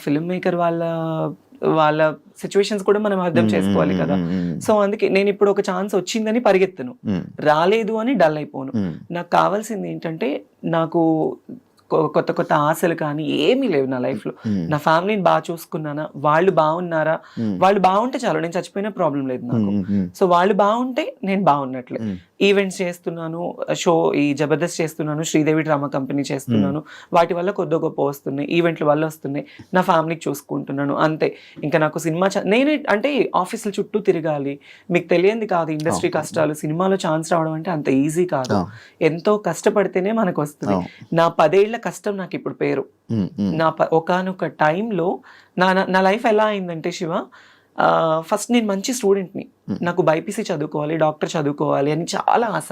Film maker వాళ్ళ వాళ్ళ situations కూడా మనం అర్థం చేసుకోవాలి కదా. సో అందుకే నేను ఇప్పుడు ఒక ఛాన్స్ వచ్చిందని పరిగెత్తను, రాలేదు అని డల్ అయిపోను. నాకు కావాల్సింది ఏంటంటే, నాకు కొత్త కొత్త ఆశలు కానీ ఏమీ లేవు నా లైఫ్ లో. నా ఫ్యామిలీని బాగా చూసుకున్నానా, వాళ్ళు బాగున్నారా, వాళ్ళు బాగుంటే చాలు, నేను చచ్చిపోయినా ప్రాబ్లం లేదు నాకు. సో వాళ్ళు బాగుంటే నేను బాగున్నట్లే. ఈవెంట్స్ చేస్తున్నాను, షో ఈ జబర్దస్త్ చేస్తున్నాను, శ్రీదేవి డ్రామా కంపెనీ చేస్తున్నాను, వాటి వల్ల కొద్ది గొప్ప వస్తున్నాయి, ఈవెంట్ల వల్ల వస్తున్నాయి, నా ఫ్యామిలీకి చూసుకుంటున్నాను అంతే. ఇంకా నాకు సినిమా నేను అంటే ఆఫీసుల చుట్టూ తిరగాలి, మీకు తెలియంది కాదు ఇండస్ట్రీ కష్టాలు. సినిమాలో ఛాన్స్ రావడం అంటే అంత ఈజీ కాదు, ఎంతో కష్టపడితేనే మనకు వస్తుంది. నా 10 ఏళ్ల కష్టం నాకు ఇప్పుడు పేరు. నా ఒకానొక టైంలో నా లైఫ్ ఎలా అయిందంటే శివ, ఫస్ట్ నేను మంచి స్టూడెంట్ని, నాకు బైపీసీ చదువుకోవాలి, డాక్టర్ చదువుకోవాలి అని చాలా ఆశ.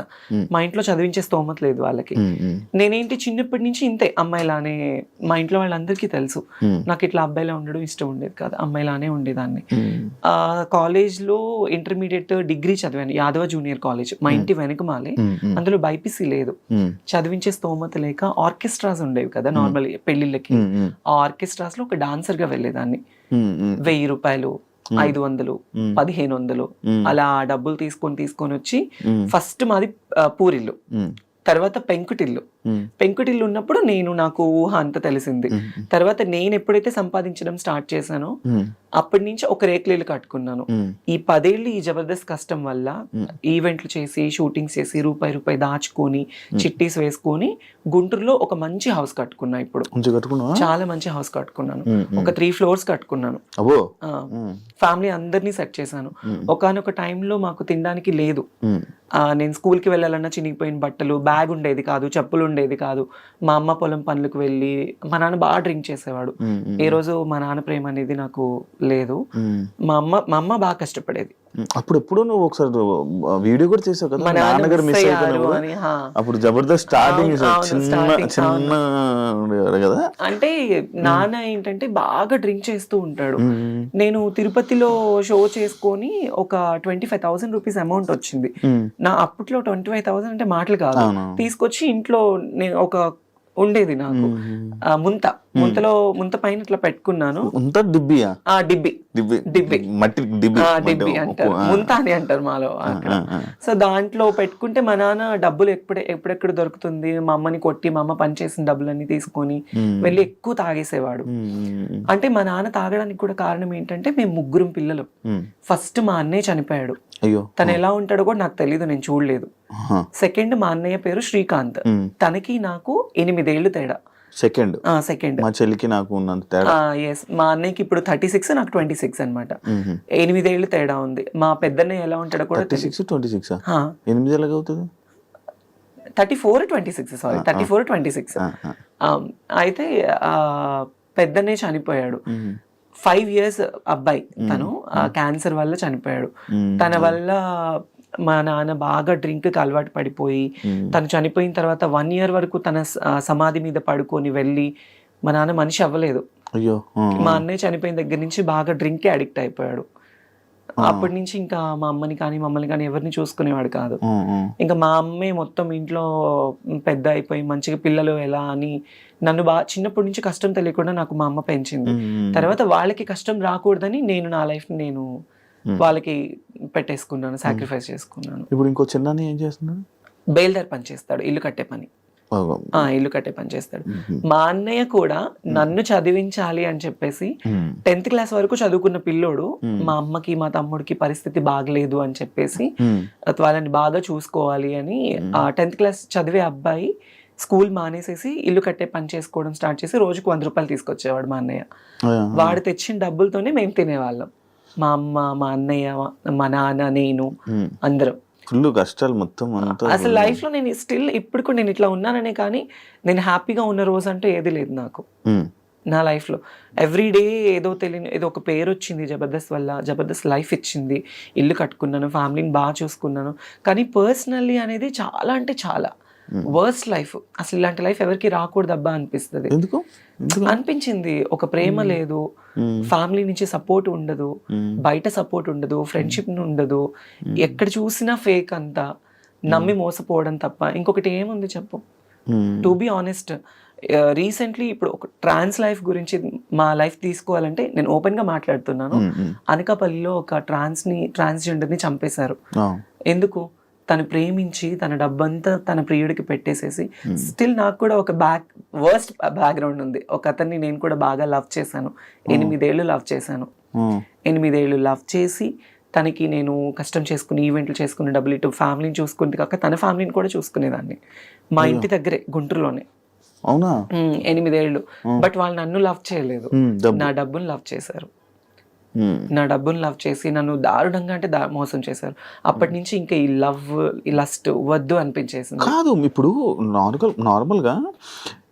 మా ఇంట్లో చదివించే స్తోమత లేదు వాళ్ళకి. నేనేంటి చిన్నప్పటి నుంచి ఇంతే, అమ్మాయిలానే. మా ఇంట్లో వాళ్ళందరికీ తెలుసు నాకు ఇట్లా అబ్బాయిలా ఉండడం ఇష్టం ఉండేది కాదు, అమ్మాయిలానే ఉండేదాన్ని. కాలేజ్లో ఇంటర్మీడియట్ డిగ్రీ చదివాను యాదవ జూనియర్ కాలేజ్, మా ఇంటి వెనకమాలే. అందులో బైపీసీ లేదు, చదివించే స్తోమత లేక ఆర్కెస్ట్రాస్ ఉండేవి కదా నార్మల్ పెళ్లిళ్ళకి. ఆ ఆర్కెస్ట్రాస్ లో ఒక డాన్సర్ గా వెళ్ళేదాన్ని. 1000 రూపాయలు, 500, 1500 అలా డబ్బులు తీసుకొని వచ్చి, ఫస్ట్ మాది పూరిల్లు, తర్వాత పెంకుటిల్లు. పెంకుటిల్లు ఉన్నప్పుడు నాకు ఊహ అంత తెలిసింది. తర్వాత నేను ఎప్పుడైతే సంపాదించడం స్టార్ట్ చేశానో అప్పటి నుంచి ఒక రేకులిల్లు కట్టుకున్నాను. ఈ 10 ఏళ్ళు ఈ జబర్దస్త్ కష్టం వల్ల ఈవెంట్లు చేసి, షూటింగ్స్ చేసి, రూపాయి దాచుకొని, చిట్టీస్ వేసుకొని గుంటూరులో ఒక మంచి హౌస్ కట్టుకున్నా. ఇప్పుడు చాలా మంచి హౌస్ కట్టుకున్నాను, ఒక 3 floors కట్టుకున్నాను. ఫ్యామిలీ అందరినీ సెట్ చేశాను. ఒకానొక టైంలో మాకు తినడానికి లేదు. నేను స్కూల్కి వెళ్ళాలన్నా చినిగిపోయిన బట్టలు, బ్యాగ్ ఉండేది కాదు, చెప్పులు ఉండేది కాదు. మా అమ్మ పొలం పనులకు వెళ్ళి, మా నాన్న బాగా డ్రింక్ చేసేవాడు. ఏ రోజు మా నాన్న ప్రేమ అనేది నాకు లేదు. మా అమ్మ బాగా కష్టపడేది. అప్పుడు ఎప్పుడు నువ్వు ఒకసారి వీడియో కూడా చేసావు కదా, నాన్నగారు మిస్ అయిపోయినారు అప్పుడు జబర్దస్త్ స్టార్టింగ్ చిన్న కదా. అంటే నాన్న ఏంటంటే బాగా డ్రింక్ చేస్తూ ఉంటాడు. నేను తిరుపతిలో షో చేసుకొని ఒక 25,000 రూపీస్ అమౌంట్ వచ్చింది. నా అప్పట్లో 25,000 అంటే మాటలు కాదు. తీసుకొచ్చి ఇంట్లో నేను ఒక ఉండేది నాకు ముంత పైన ఇట్లా పెట్టుకున్నాను. డిబ్బి అంటారు, ముంత అని అంటారు మాలో అక్కడ. సో దాంట్లో పెట్టుకుంటే మా నాన్న డబ్బులు ఎప్పుడెక్కడ దొరుకుతుంది, మా అమ్మని కొట్టి, మా అమ్మ పనిచేసిన డబ్బులన్నీ తీసుకొని వెళ్ళి ఎక్కువ తాగేసేవాడు. అంటే మా నాన్న తాగడానికి కూడా కారణం ఏంటంటే, మేము 3 పిల్లలు. ఫస్ట్ మా అన్నయ్య చనిపోయాడు, తను ఎలా ఉంటాడో కూడా నాకు తెలీదు, నేను చూడలేదు. సెకండ్ మా అన్నయ్య పేరు శ్రీకాంత్, తనకి నాకు 8 ఏళ్ళు తేడా. సెకండ్ మా చెల్లికి నాకు ఉన్నంత తేడా. మా అన్నయ్యకి ఇప్పుడు 36, నాకు 26 అనమాట. 8 ఏళ్ళు తేడా ఉంది. మా పెద్దన్నయ్య ఎలా ఉంటాడో కూడా 8 ఎలాగవుతుంది? 34, 26 సారీ 34, 26. అయితే పెద్దన్నయ్య చనిపోయాడు. 5 years అబ్బాయి, తను క్యాన్సర్ వల్ల చనిపోయాడు. తన వల్ల మా నాన్న బాగా డ్రింక్ కి అలవాటు పడిపోయి, తను చనిపోయిన తర్వాత 1 year వరకు తన సమాధి మీద పడుకొని వెళ్ళి, మా నాన్న మనిషి అవ్వలేదు. మా అన్నయ్య చనిపోయిన దగ్గర నుంచి బాగా డ్రింక్ కి అడిక్ట్ అయిపోయాడు. అప్పటి నుంచి ఇంకా మా అమ్మని కానీ మమ్మల్ని కానీ ఎవరిని చూసుకునేవాడు కాదు. ఇంకా మా అమ్మే మొత్తం ఇంట్లో పెద్ద అయిపోయి మంచిగా పిల్లలు ఎలా అని నన్ను చిన్నప్పటి నుంచి కష్టం తెలియకుండా నాకు మా అమ్మ పెంచింది. తర్వాత వాళ్ళకి కష్టం రాకూడదని నేను నా లైఫ్ నేను వాళ్ళకి పెట్టేసుకున్నాను, సాక్రిఫైస్ చేసుకున్నాను. ఇప్పుడు ఇంకో చిన్న ఏం చేస్తున్నాడు? బేల్దార్ పని చేస్తాడు, ఇల్లు కట్టే పని చేస్తాడు. మా అన్నయ్య కూడా నన్ను చదివించాలి అని చెప్పేసి 10th class వరకు చదువుకున్న పిల్లోడు, మా అమ్మకి మా తమ్ముడికి పరిస్థితి బాగలేదు అని చెప్పేసి వాళ్ళని బాగా చూసుకోవాలి అని 10th class చదివే అబ్బాయి స్కూల్ మానేసేసి ఇల్లు కట్టే పని చేసుకోవడం స్టార్ట్ చేసి రోజుకు 100 రూపాయలు తీసుకొచ్చేవాడు మా అన్నయ్య. వాడు తెచ్చిన డబ్బులతోనే మేము తినేవాళ్ళం, మా అమ్మ, మా అన్నయ్య, మా నాన్న, నేను, అందరం. ఫుల్ కష్టాలు మొత్తం. అసలు లైఫ్ లో నేను స్టిల్ ఇప్పుడు కూడా నేను ఇట్లా ఉన్నాననే కానీ నేను హ్యాపీగా ఉన్న రోజు అంటే ఏది లేదు నాకు. నా లైఫ్ లో ఎవ్రీడే ఏదో తెలియని ఏదో ఒక పేరు వచ్చింది జబర్దస్త్ వల్ల, జబర్దస్త్ లైఫ్ ఇచ్చింది, ఇల్లు కట్టుకున్నాను, ఫ్యామిలీని బాగా చూసుకున్నాను. కానీ పర్సనల్లీ అనేది చాలా అంటే చాలా వర్స్ట్ లైఫ్. అసలు ఇలాంటి లైఫ్ ఎవరికి రాకూడదు అబ్బా అనిపిస్తుంది. అనిపించింది. ఒక ప్రేమ లేదు, ఫ్యామిలీ నుంచి సపోర్ట్ ఉండదు, బయట సపోర్ట్ ఉండదు, ఫ్రెండ్షిప్ ఉండదు, ఎక్కడ చూసినా ఫేక్ అంతా, నమ్మి మోసపోవడం తప్ప ఇంకొకటి ఏముంది చెప్పు. టు బి ఆనెస్ట్, రీసెంట్లీ ఇప్పుడు ఒక ట్రాన్స్ లైఫ్ గురించి మా లైఫ్ తీసుకోవాలంటే నేను ఓపెన్ గా మాట్లాడుతున్నాను. అనకాపల్లిలో ఒక ట్రాన్స్జెండర్ని చంపేశారు. ఎందుకు? తను ప్రేమించి తన డబ్బంతా తన ప్రియుడికి పెట్టేసేసి, స్టిల్ నాకు కూడా ఒక వర్స్ట్ బ్యాక్గ్రౌండ్ ఉంది. ఒక అతన్ని నేను కూడా బాగా లవ్ చేశాను, 8 ఏళ్ళు లవ్ చేశాను. 8 ఏళ్ళు లవ్ చేసి తనకి నేను కష్టం చేసుకుని ఈవెంట్లు చేసుకుని డబ్బులు ఇటు ఫ్యామిలీని చూసుకుంది కాక తన ఫ్యామిలీని కూడా చూసుకునేదాన్ని. మా ఇంటి దగ్గరే గుంటూరులోనే. అవునా? 8 ఏళ్ళు. బట్ వాళ్ళు నన్ను లవ్ చేయలేదు, నా డబ్బును లవ్ చేశారు. నా డబ్బును లవ్ చేసి నన్ను దారుణంగా అంటే మోసం చేశారు. అప్పటి నుంచి ఇంకా ఈ లస్ట్ వద్దు అనిపించేసింది. కాదు, ఇప్పుడు నార్మల్ గా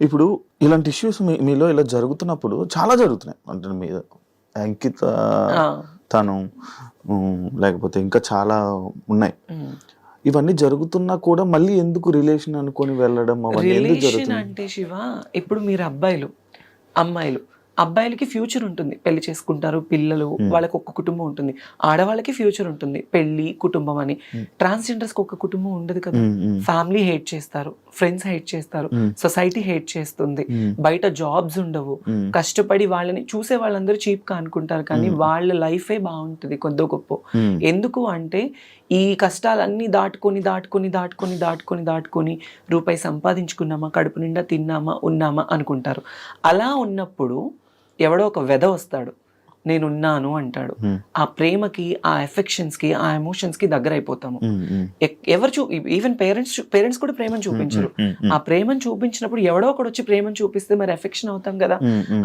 ఇప్పుడు ఇలాంటి ఇష్యూస్ మీలో ఇలా జరుగుతున్నప్పుడు చాలా జరుగుతున్నాయి అంటే మీద అంకిత తను లేకపోతే ఇంకా చాలా ఉన్నాయి. ఇవన్నీ జరుగుతున్నా కూడా మళ్ళీ ఎందుకు రిలేషన్ అనుకొని వెళ్ళడం రిలేషన్ అంటే శివ, ఇప్పుడు మీరు అమ్మాయిలు అబ్బాయిలకి ఫ్యూచర్ ఉంటుంది, పెళ్లి చేసుకుంటారు, పిల్లలు, వాళ్ళకి ఒక కుటుంబం ఉంటుంది. ఆడవాళ్ళకి ఫ్యూచర్ ఉంటుంది, పెళ్లి, కుటుంబం అని. ట్రాన్స్జెండర్స్కి ఒక కుటుంబం ఉండదు కదా. ఫ్యామిలీ హేట్ చేస్తారు, ఫ్రెండ్స్ హేట్ చేస్తారు, సొసైటీ హేట్ చేస్తుంది, బయట జాబ్స్ ఉండవు, కష్టపడి వాళ్ళని చూసే వాళ్ళందరూ చీప్ గా అనుకుంటారు, కానీ వాళ్ళ లైఫే బాగుంటుంది కొద్దో గొప్ప. ఎందుకు అంటే ఈ కష్టాలన్నీ దాటుకొని రూపాయి సంపాదించుకున్నామా, కడుపు నిండా తిన్నామా, ఉన్నామా అనుకుంటారు. అలా ఉన్నప్పుడు ఎవడో ఒక వెధ వస్తాడు, నేనున్నాను అంటాడు. ఆ ప్రేమకి, ఆ ఎఫెక్షన్స్ కి, ఆ ఎమోషన్స్ కి దగ్గర అయిపోతాము. ఈవెన్ పేరెంట్స్ కూడా ప్రేమను చూపించరు. ఆ ప్రేమను చూపించినప్పుడు ఎవడో ఒకడు వచ్చి ప్రేమను చూపిస్తే మరి ఎఫెక్షన్ అవుతాం కదా.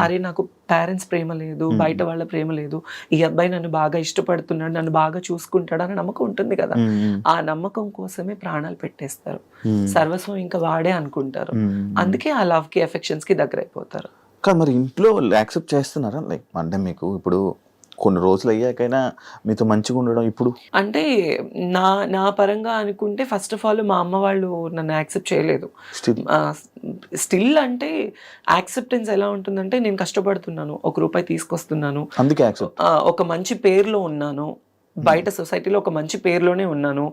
అరే నాకు పేరెంట్స్ ప్రేమ లేదు, బయట వాళ్ళ ప్రేమ లేదు, ఈ అబ్బాయి నన్ను బాగా ఇష్టపడుతున్నాడు, నన్ను బాగా చూసుకుంటాడు అనే నమ్మకం ఉంటుంది కదా. ఆ నమ్మకం కోసమే ప్రాణాలు పెట్టేస్తారు, సర్వస్వం ఇంకా వాడే అనుకుంటారు. అందుకే ఆ లవ్ కి, ఎఫెక్షన్స్ కి దగ్గర అయిపోతారు. కానీ మరి ఇంట్లో యాక్సెప్ట్ చేస్తున్నారా? లైక్ అంటే మీకు ఇప్పుడు కొన్ని రోజులు అయ్యాకైనా మీతో మంచిగా ఉండడం ఇప్పుడు అంటే నా పరంగా అనుకుంటే ఫస్ట్ ఆఫ్ ఆల్ మా అమ్మ వాళ్ళు నన్ను యాక్సెప్ట్ చేయలేదు. స్టిల్ అంటే యాక్సెప్టెన్స్ ఎలా ఉంటుందంటే, నేను కష్టపడుతున్నాను, ₹1 తీసుకొస్తున్నాను, అందుకే యాక్సెప్ట్, ఒక మంచి పేరులో ఉన్నాను, బయట సొసైటీలో ఒక మంచి పేరులోనే ఉన్నాను,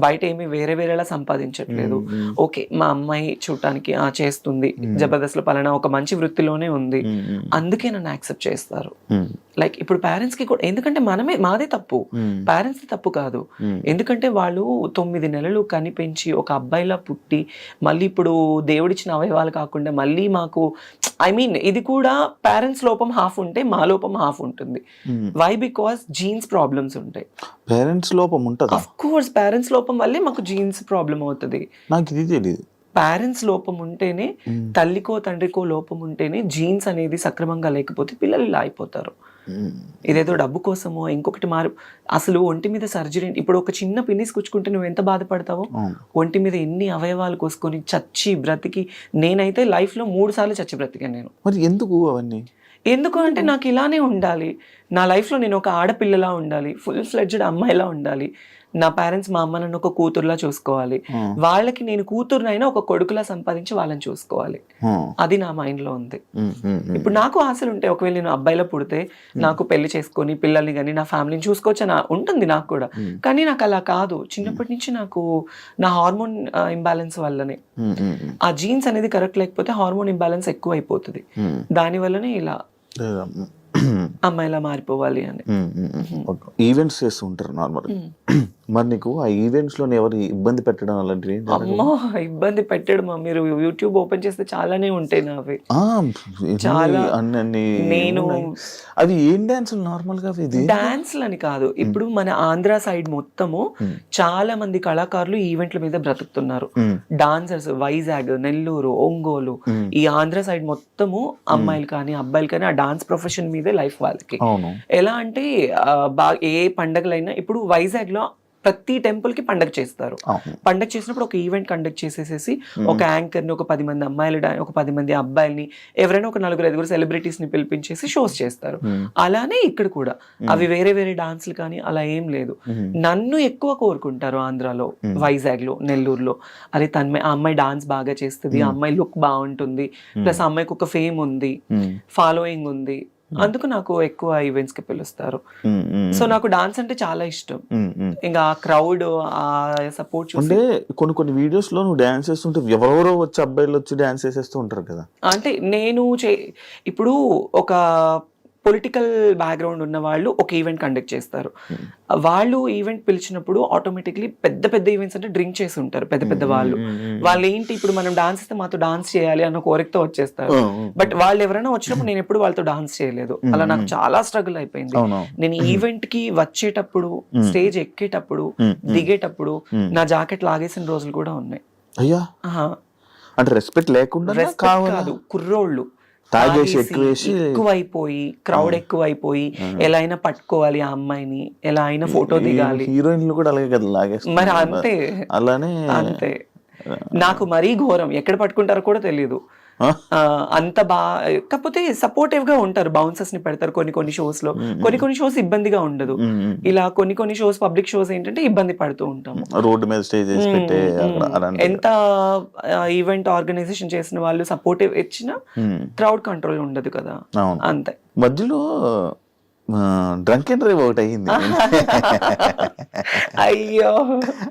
బయట ఏమి వేరేలా సంపాదించట్లేదు. ఓకే, మా అమ్మాయి చూడటానికి చేస్తుంది, జబర్దస్త్ లో పలానా ఒక మంచి వృత్తిలోనే ఉంది, అందుకే నన్ను యాక్సెప్ట్ చేస్తారు. లైక్ ఇప్పుడు పేరెంట్స్ కి కూడా, ఎందుకంటే మాదే తప్పు, పేరెంట్స్ తప్పు కాదు. ఎందుకంటే వాళ్ళు 9 నెలలు కనిపెంచి ఒక అబ్బాయిలా పుట్టి, మళ్ళీ ఇప్పుడు దేవుడిచ్చిన అవయవాలు కాకుండా మళ్ళీ మాకు ఇది కూడా పేరెంట్స్ లోపం హాఫ్ ఉంటే మా లోపం హాఫ్ ఉంటుంది. వై? బికాస్ జీన్స్ ప్రాబ్లమ్స్ ఉంటాయి. పేరెంట్స్ లోపం ఉంటుంది. ఆఫ్ కోర్స్ పేరెంట్స్ లోపం వల్లే మాకు జీన్స్ ప్రాబ్లం అవుతుంది. నాకు ఇది తెలియదు. పేరెంట్స్ లోపం ఉంటేనే, తల్లికో తండ్రికో లోపం ఉంటేనే జీన్స్ అనేది సక్రమంగా లేకపోతే పిల్లలు ఇలా అయిపోతారు. ఇదేదో డబ్బు కోసమో ఇంకొకటి అసలు ఒంటి మీద సర్జరీ, ఇప్పుడు ఒక చిన్న పిన్నిస్ కుచ్చుకుంటే నువ్వు ఎంత బాధపడతావో, ఒంటి మీద ఎన్ని అవయవాలు కోసుకొని చచ్చి బ్రతికి, నేనైతే లైఫ్ లో 3 సార్లు చచ్చి బ్రతికాను నేను. మరి ఎందుకు అవన్నీ? ఎందుకు అంటే నాకు ఇలానే ఉండాలి, నా లైఫ్లో నేను ఒక ఆడపిల్లలా ఉండాలి, ఫుల్ ఫ్లెడ్జ్డ్ అమ్మాయిలా ఉండాలి, నా పేరెంట్స్ మా అమ్మ నన్ను ఒక కూతురులా చూసుకోవాలి, వాళ్ళకి నేను కూతురునైనా ఒక కొడుకులా సంపాదించి వాళ్ళని చూసుకోవాలి, అది నా మైండ్ లో ఉంది. ఇప్పుడు నాకు ఆశలు ఉంటాయి, ఒకవేళ నేను అబ్బాయిలో పుడితే నాకు పెళ్లి చేసుకొని పిల్లల్ని కానీ నా ఫ్యామిలీని చూసుకోవచ్చు అని ఉంటుంది నాకు కూడా. కానీ నాకు అలా కాదు, చిన్నప్పటి నుంచి నాకు నా హార్మోన్ ఇంబ్యాలెన్స్ వల్లనే, ఆ జీన్స్ అనేది కరెక్ట్ లేకపోతే హార్మోన్ ఇంబ్యాలెన్స్ ఎక్కువ అయిపోతుంది, దాని వల్లనే ఇలా అమ్మాయిలా మారిపోవాలి అని. ఈవెంట్స్ చేస్తూ ఉంటారు నార్మల్. మరి నీకు ఆ ఈవెంట్స్ లో ఎవరు ఇబ్బంది పెట్టడం అలాంటివి? అమ్మో, ఇబ్బంది పెట్టడం, మీరు యూట్యూబ్ ఓపెన్ చేస్తే చాలానే ఉంటాయి నావి. చాలా. నేను అది ఏం డాన్స్ నార్మల్ గా? డాన్స్లు అని కాదు, ఇప్పుడు మన ఆంధ్ర సైడ్ మొత్తము చాలా మంది కళాకారులు ఈవెంట్ల మీద బ్రతుకుతున్నారు. డాన్సర్స్ వైజాగ్, నెల్లూరు, ఒంగోలు, ఈ ఆంధ్ర సైడ్ మొత్తము అమ్మాయిలు కానీ అబ్బాయిలు కానీ ఆ డాన్స్ ప్రొఫెషన్ మీదే లైఫ్ వాళ్ళకి. ఎలా అంటే ఏ పండగలైనా, ఇప్పుడు వైజాగ్ లో ప్రతి టెంపుల్ కి పండగ చేస్తారు. పండగ చేసినప్పుడు ఒక ఈవెంట్ కండక్ట్ చేసేసి ఒక యాంకర్ ని, ఒక 10 మంది అమ్మాయిలు, ఒక 10 మంది అబ్బాయిల్ని, ఎవరైనా ఒక 4-5 సెలబ్రిటీస్ ని పిలిపించేసి షోస్ చేస్తారు. అలానే ఇక్కడ కూడా అవి వేరే డాన్స్లు కానీ అలా ఏం లేదు. నన్ను ఎక్కువ కోరుకుంటారు ఆంధ్రాలో, వైజాగ్ లో, నెల్లూరులో. అరే ఆ అమ్మాయి డాన్స్ బాగా చేస్తుంది, ఆ అమ్మాయి లుక్ బాగుంటుంది, ప్లస్ ఆ అమ్మాయికి ఒక ఫేమ్ ఉంది, ఫాలోయింగ్ ఉంది, అందుకు నాకు ఎక్కువ ఈవెంట్స్ కి పిలుస్తారు. సో నాకు డాన్స్ అంటే చాలా ఇష్టం. ఇంకా ఆ క్రౌడ్, ఆ సపోర్ట్ చూసి అంటే కొన్ని వీడియోస్ లో నువ్వు డాన్స్ చేస్తుంటే ఎవరెవరో వచ్చి అబ్బాయిలు వచ్చి డాన్స్ చేసేస్తూ ఉంటారు కదా. అంటే నేను ఇప్పుడు ఒక పొలిటికల్ బ్యాక్గ్రౌండ్ ఉన్న వాళ్ళు ఒక ఈవెంట్ కండక్ట్ చేస్తారు. వాళ్ళు ఈవెంట్ పిలిచినప్పుడు ఆటోమేటిక్లీ పెద్ద పెద్ద ఈవెంట్స్ అంటే డ్రింక్ చేసి ఉంటారు పెద్ద పెద్ద వాళ్ళు. వాళ్ళు ఏంటి, ఇప్పుడు మనం డాన్స్ ఇస్తే మాతో డాన్స్ చేయాలి అన్న కోరికతో వచ్చేస్తారు. బట్ వాళ్ళు ఎవరైనా వచ్చినప్పుడు నేను ఎప్పుడు వాళ్ళతో డాన్స్ చేయలేదు. అలా నాకు చాలా స్ట్రగుల్ అయిపోయింది. నేను ఈవెంట్ కి వచ్చేటప్పుడు, స్టేజ్ ఎక్కేటప్పుడు, దిగేటప్పుడు నా జాకెట్ లాగేసిన రోజులు కూడా ఉన్నాయి. అయ్యా, అంటే రెస్పెక్ట్ లేకుండా కాదు, కుర్రోళ్ళు ఎక్కువైపోయి, క్రౌడ్ ఎక్కువైపోయి, ఎలా అయినా పట్టుకోవాలి ఆ అమ్మాయిని, ఎలా అయినా ఫోటో దిగాలి. హీరోయిన్లు కూడా అలాగే కదా లాగేస్తారు. మరి అంతే, అలానే అంతే. నాకు మరీ ఘోరం, ఎక్కడ పట్టుకుంటారో కూడా తెలియదు. అంత కాకపోతే సపోర్టివ్ గా ఉంటారు, బౌన్సర్స్ ని పెడతారు కొన్ని షోస్ లో. కొన్ని షోస్ ఇబ్బందిగా ఉండదు. ఇలా కొన్ని షోస్, పబ్లిక్ షోస్ ఏంటంటే ఇబ్బంది పడుతూ ఉంటాము. రోడ్డు మీద స్టేజ్ ఎంత ఈవెంట్ ఆర్గనైజేషన్ చేసిన వాళ్ళు సపోర్టివ్ ఇచ్చినా క్రౌడ్ కంట్రోల్ ఉండదు కదా. అంతే. మధ్యలో డ్రంక్ అండ్ డ్రైవ్ ఒకటి అయ్యింది. అయ్యో,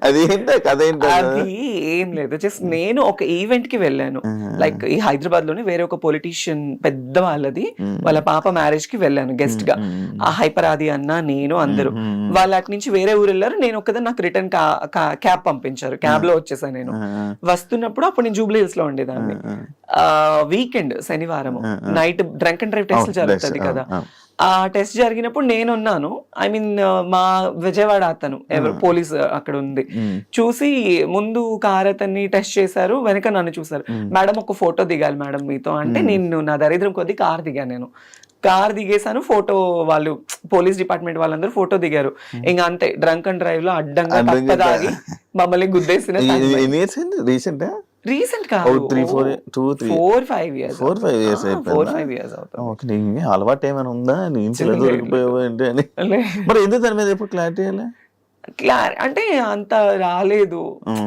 అదేంటో కదేంటో. అది ఏం లేదు, జస్ట్ నేను ఒక ఈవెంట్ కి వెళ్ళాను. లైక్ ఈ హైదరాబాద్ లోనే వేరే ఒక పొలిటీషియన్ పెద్ద వాళ్ళది, వాళ్ళ పాప మ్యారేజ్ కి వెళ్ళాను గెస్ట్ గా. ఆ హైపర్ ఆది అన్న, నేను, అందరూ. వాళ్ళు అటు నుంచి వేరే ఊరు వెళ్ళారు. నేను ఒక్కదాన్ని, నాకు రిటర్న్ క్యాబ్ పంపించారు. క్యాబ్ లో వచ్చేసాను. నేను వస్తున్నప్పుడు అప్పుడు నేను జూబ్లీ హిల్స్ లో ఉండేదాన్ని. వీకెండ్, శనివారం night drunk and drive test జరుగుతుంది కదా. ఆ టెస్ట్ జరిగినప్పుడు నేనున్నాను. ఐ మీన్ మా విజయవాడ అతను ఎవరు పోలీస్ అక్కడ ఉంది, చూసి ముందు కార్ అతన్ని టెస్ట్ చేశారు, వెనక నన్ను చూసారు. మేడం ఒక ఫోటో దిగాలి మేడం మీతో అంటే, నేను నా దరిద్రం కొద్ది కార్ దిగాను. నేను కార్ దిగేసాను, ఫోటో వాళ్ళు పోలీస్ డిపార్ట్మెంట్ వాళ్ళందరూ ఫోటో దిగారు. ఇంకా అంతే, డ్రంక్ అండ్ డ్రైవ్ లో అడ్డంగా తప్పదాగి మమ్మల్ని గుద్దేసిన. రీసెంట్ కాదు, 4-5 years అవుతుంది. అలవాటు ఏమైనా ఉందా, దొరికిపోయావు ఏంటి అని? మరి ఎందుకు దాని మీద ఎప్పుడు క్లారిటీ అంటే అంత రాలేదు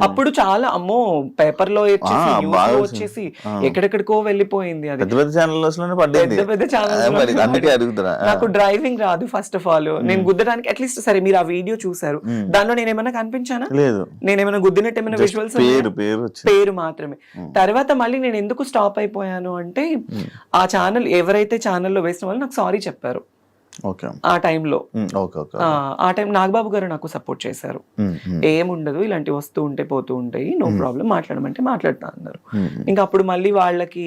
అప్పుడు. చాలా అమ్మో, పేపర్ లో వచ్చేసి ఎక్కడెక్కడికో వెళ్ళిపోయింది. అది పెద్ద పెద్ద ఛానల్. నాకు డ్రైవింగ్ రాదు ఫస్ట్ ఆఫ్ ఆల్. నేను గుద్దడానికి అట్లీస్ట్, సరే మీరు ఆ వీడియో చూసారు, దానిలో నేను ఏమైనా కనిపించానా? లేదు. నేనేమైనా గుద్దినట్టు ఏమైనా విజువల్స్? పేరు మాత్రమే. తర్వాత మళ్ళీ నేను ఎందుకు స్టాప్ అయిపోయాను అంటే, ఆ ఛానల్ ఎవరైతే ఛానల్లో వేసిన వాళ్ళు నాకు సారీ చెప్పారు ఆ టైంలో. ఆ టైం నాగబాబు గారు నాకు సపోర్ట్ చేశారు. ఏముండదు, ఇలాంటివి వస్తూ ఉంటే పోతూ ఉంటాయి, నో ప్రాబ్లం, మాట్లాడమంటే మాట్లాడుతా అన్నారు. ఇంకా అప్పుడు మళ్ళీ వాళ్ళకి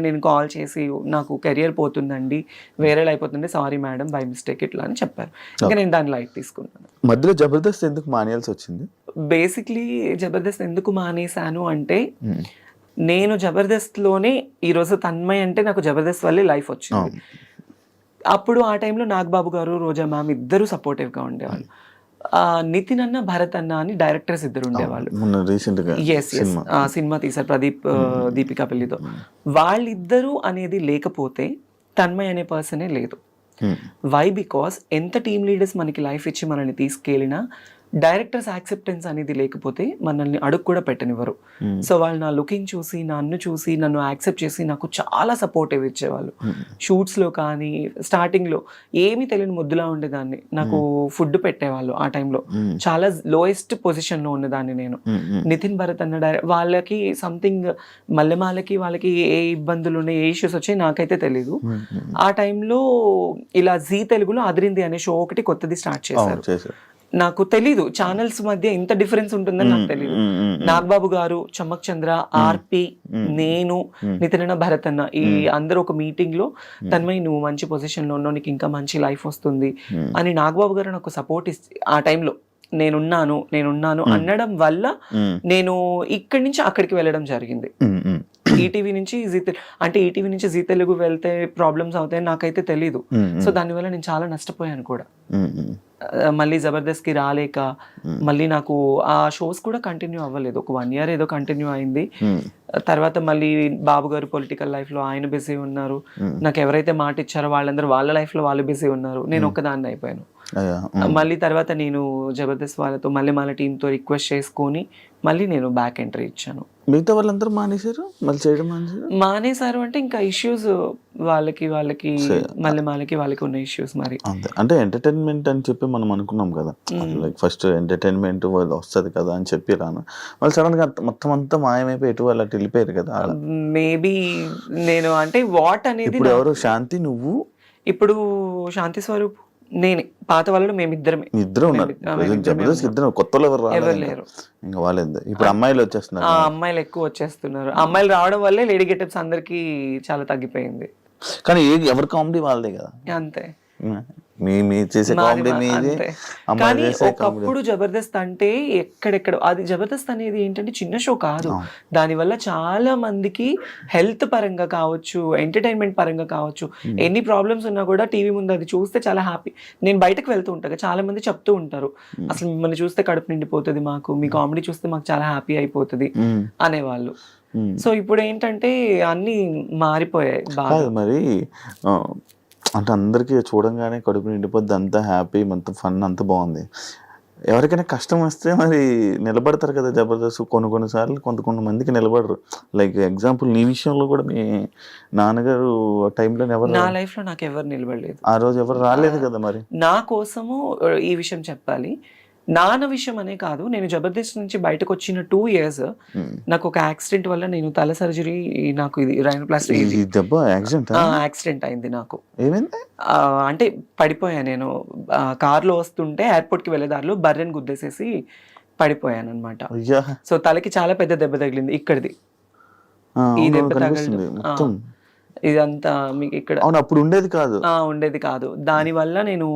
నేను కాల్ చేసి, నాకు కెరియర్ పోతుందండి, వేరే అయిపోతుంది, సారీ మేడం, బై మిస్టేక్ ఇట్లా అని చెప్పారు. ఇంకా నేను దాన్ని లైట్ తీసుకున్నాను. మధ్యలో జబర్దస్త్ ఎందుకు మానేయాల్సి వచ్చింది? బేసిక్లీ జబర్దస్త్ ఎందుకు మానేశాను అంటే, నేను జబర్దస్త్ లోనే ఈరోజు తన్మయ్ అంటే నాకు జబర్దస్త్ వల్లే లైఫ్ వచ్చింది. అప్పుడు ఆ టైంలో నాగబాబు గారు, రోజా మ్యామ్ ఇద్దరు సపోర్టివ్ గా ఉండేవాళ్ళు. నితిన్ అన్న, భరత్ అన్న అని డైరెక్టర్స్ ఇద్దరు ఉండేవాళ్ళు. సినిమా తీశారు ప్రదీప్, దీపికా పెళ్లితో. వాళ్ళిద్దరూ అనేది లేకపోతే తన్మయ్ అనే పర్సనే లేదు. వై? బికాస్ ఎంత టీమ్ లీడర్స్ మనకి లైఫ్ ఇచ్చి మనల్ని తీసుకెళ్ళినా డైరెక్టర్స్ యాక్సెప్టెన్స్ అనేది లేకపోతే మనల్ని అడుగు కూడా పెట్టనివ్వరు. సో వాళ్ళు నా లుకింగ్ చూసి, నన్ను చూసి, నన్ను యాక్సెప్ట్ చేసి నాకు చాలా సపోర్టివ్ ఇచ్చేవాళ్ళు. షూట్స్ లో కానీ, స్టార్టింగ్ లో ఏమీ తెలియని ముద్దులా ఉండేదాన్ని. నాకు ఫుడ్ పెట్టేవాళ్ళు ఆ టైంలో. చాలా లోయెస్ట్ పొజిషన్ లో ఉన్నదాన్ని నేను. నితిన్, భరత్ అన్న వాళ్ళకి సంథింగ్ మల్లెమాలకి వాళ్ళకి ఏ ఇబ్బందులు ఉన్నాయి, ఏ ఇష్యూస్ వచ్చాయి నాకైతే తెలీదు. ఆ టైంలో ఇలా జీ తెలుగులో అదిరింది అనే షో ఒకటి కొత్తది స్టార్ట్ చేశారు. నాకు తెలీదు ఛానల్స్ మధ్య ఇంత డిఫరెన్స్ ఉంటుందని నాకు తెలీదు. నాగబాబు గారు, చమ్మక్ చంద్ర, ఆర్పి, నేను, నితిన్, భరత్ అన్న ఈ అందరూ ఒక మీటింగ్ లో, తన్మయ్ నువ్వు మంచి పొజిషన్ లో ఉన్నావు, నీకు ఇంకా మంచి లైఫ్ వస్తుంది అని నాగబాబు గారు నాకు సపోర్ట్ ఆ టైంలో నేనున్నాను అనడం వల్ల నేను ఇక్కడి నుంచి అక్కడికి వెళ్ళడం జరిగింది. ఈటీవీ నుంచి ఈటీవీ నుంచి జీ తెలుగు వెళ్తే ప్రాబ్లమ్స్ అవుతాయని నాకైతే తెలీదు. సో దానివల్ల నేను చాలా నష్టపోయాను కూడా. మళ్ళీ జబర్దస్త్ కి రాలేక మళ్ళీ నాకు ఆ షోస్ కూడా కంటిన్యూ అవ్వలేదు. ఒక 1 year ఏదో కంటిన్యూ అయింది. తర్వాత మళ్ళీ బాబు గారు పొలిటికల్ లైఫ్ లో ఆయన బిజీ ఉన్నారు. నాకు ఎవరైతే మాట ఇచ్చారో వాళ్ళందరూ వాళ్ళ లైఫ్ లో వాళ్ళు బిజీ ఉన్నారు. నేను ఒక్కదాన్ని అయిపోయాను. అయ్యా. మళ్ళీ తర్వాత నేను జబర్దస్త్ వాళ్ళతో మళ్ళీ మన టీంతో రిక్వెస్ట్ చేసుకొని మళ్ళీ నేను బ్యాక్ ఎంట్రీ ఇచ్చాను. మిగతా వాళ్ళందరూ మానేశారు, మళ్ళీ చేయడం మానేశారు. మానేశారు అంటే ఇంకా ఇష్యూస్ వాళ్ళకి వాళ్ళకి ఉన్న ఇష్యూస్ మరి అంతే. అంటే ఎంటర్టైన్మెంట్ అని చెప్పి మనం అనుకున్నాం కదా, లైక్ ఫస్ట్ ఎంటర్టైన్మెంట్ వస్తుంది కదా అని చెప్పి రాను, వాళ్ళు సడన్ గా మొత్తం అంతా మాయమైపోయి ఎటు వాళ్ళు అటు వెళ్ళిపోయారు కదా. మేబీ నేను అంటే వాట్ అనేది ఇప్పుడు ఎవరు శాంతి, నువ్వు, ఇప్పుడు శాంతి స్వరూప్, నేనే, పాత వాళ్ళు మేమిద్దరమే. ఇద్దరు ఉన్నారు జబర్దస్త్, ఇద్దరు. కొత్త వాళ్ళు ఎవరు లేరు ఇంకా వాళ్ళేంది. ఇప్పుడు అమ్మాయిలు వచ్చేస్తున్నారు, అమ్మాయిలు ఎక్కువ వచ్చేస్తున్నారు. అమ్మాయిలు రావడం వల్లే లేడీ గెటప్స్ అందరికి చాలా తగ్గిపోయింది. కానీ ఎవరి కామెడీ వాళ్ళదే కదా. అంతే, మీ చేసే కామెడీ మీది. కానీ ఒకప్పుడు జబర్దస్త్ అంటే ఎక్కడెక్కడ, అది జబర్దస్త్ అనేది ఏంటంటే చిన్న షో కాదు. దానివల్ల చాలా మందికి హెల్త్ పరంగా కావచ్చు, ఎంటర్టైన్మెంట్ పరంగా కావచ్చు, ఎన్ని ప్రాబ్లమ్స్ ఉన్నా కూడా టీవీ ముందు అది చూస్తే చాలా హ్యాపీ. నేను బయటకు వెళ్తూ ఉంటాను, చాలా మంది చెప్తూ ఉంటారు, అసలు మిమ్మల్ని చూస్తే కడుపు నిండిపోతుంది మాకు, మీ కామెడీ చూస్తే మాకు చాలా హ్యాపీ అయిపోతుంది అనేవాళ్ళు. సో ఇప్పుడు ఏంటంటే అన్ని మారిపోయాయి బాగా. మరి అంటే అందరికీ చూడంగానే కడుపు నిండిపోద్ది, అంతా హ్యాపీ, మొత్తం ఫన్, అంత బాగుంది. ఎవరికైనా కష్టం వస్తే మరి నిలబడతారు కదా జబర్దస్త్. కొన్నిసార్లు కొంతమందికి నిలబడరు. లైక్ ఎగ్జాంపుల్ నీ విషయంలో కూడా మీ నాన్నగారు టైంలో ఎవరు, నా లైఫ్ లో నాకు ఎవరు నిలబడలేదు, ఆ రోజు ఎవరు రాలేదు కదా. మరి నా కోసము ఈ విషయం చెప్పాలి, నాన్న విషయం అనే కాదు, నేను జబర్దస్త్ నుంచి బయటకు వచ్చిన 2 years నాకు ఒక యాక్సిడెంట్ వల్ల నేను తల సర్జరీ, నాకు ఇది రైనోప్లాస్టీ యాక్సిడెంట్ అయింది. నాకు ఏమైంది అంటే పడిపోయాను నేను, కార్లో వస్తుంటే ఎయిర్పోర్ట్ కి వెళ్ళే దారిలో బర్రెని గుద్దేసేసి పడిపోయాను అనమాట. సో తలకి చాలా పెద్ద దెబ్బ తగిలింది, ఇక్కడిది ఈ దెబ్బ తగిలింది, ఇదంతా మీకు ఇక్కడ. అప్పుడు ఉండేది కాదు. దానివల్ల నేను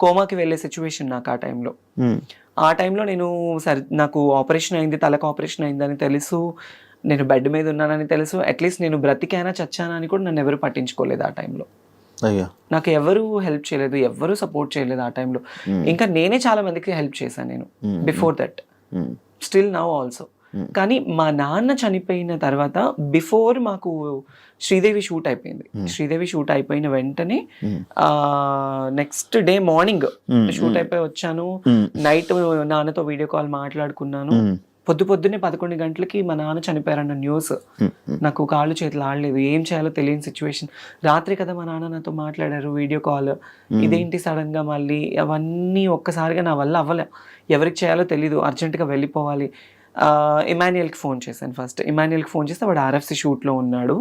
కోమాకి వెళ్ళే సిచ్యువేషన్ నాకు ఆ టైంలో నేను నాకు ఆపరేషన్ అయింది, తలకు ఆపరేషన్ అయిందని తెలుసు, నేను బెడ్ మీద ఉన్నానని తెలుసు, అట్లీస్ట్ నేను బ్రతికైనా చచ్చానా అని కూడా నన్ను ఎవరు పట్టించుకోలేదు ఆ టైంలో. నాకు ఎవరు హెల్ప్ చేయలేదు, ఎవరు సపోర్ట్ చేయలేదు ఆ టైంలో. ఇంకా నేనే చాలా మందికి హెల్ప్ చేశాను నేను before that, still now also. కానీ మా నాన్న చనిపోయిన తర్వాత బిఫోర్ మాకు శ్రీదేవి షూట్ అయిపోయింది. శ్రీదేవి షూట్ అయిపోయిన వెంటనే నెక్స్ట్ డే మార్నింగ్ షూట్ అయిపోయి వచ్చాను. నైట్ నాన్నతో వీడియో కాల్ మాట్లాడుకున్నాను. పొద్దున్నే 11 గంటలకి మా నాన్న చనిపోయారన్న న్యూస్. నాకు కాళ్ళు చేతులు ఆడలేదు, ఏం చేయాలో తెలియని సిచ్యువేషన్. రాత్రి కదా మా నాన్న నాతో మాట్లాడారు వీడియో కాల్. ఇదేంటి సడన్ గా మళ్ళీ, అవన్నీ ఒక్కసారిగా నా వల్ల అవ్వలే. ఎవరికి చేయాలో తెలీదు, అర్జెంటుగా వెళ్ళిపోవాలి. ఇమాన్యుయల్కి ఫోన్ చేశాను ఫస్ట్. ఇమాన్యుయల్కి ఫోన్ చేస్తే వాడు RFC షూట్లో ఉన్నాడు,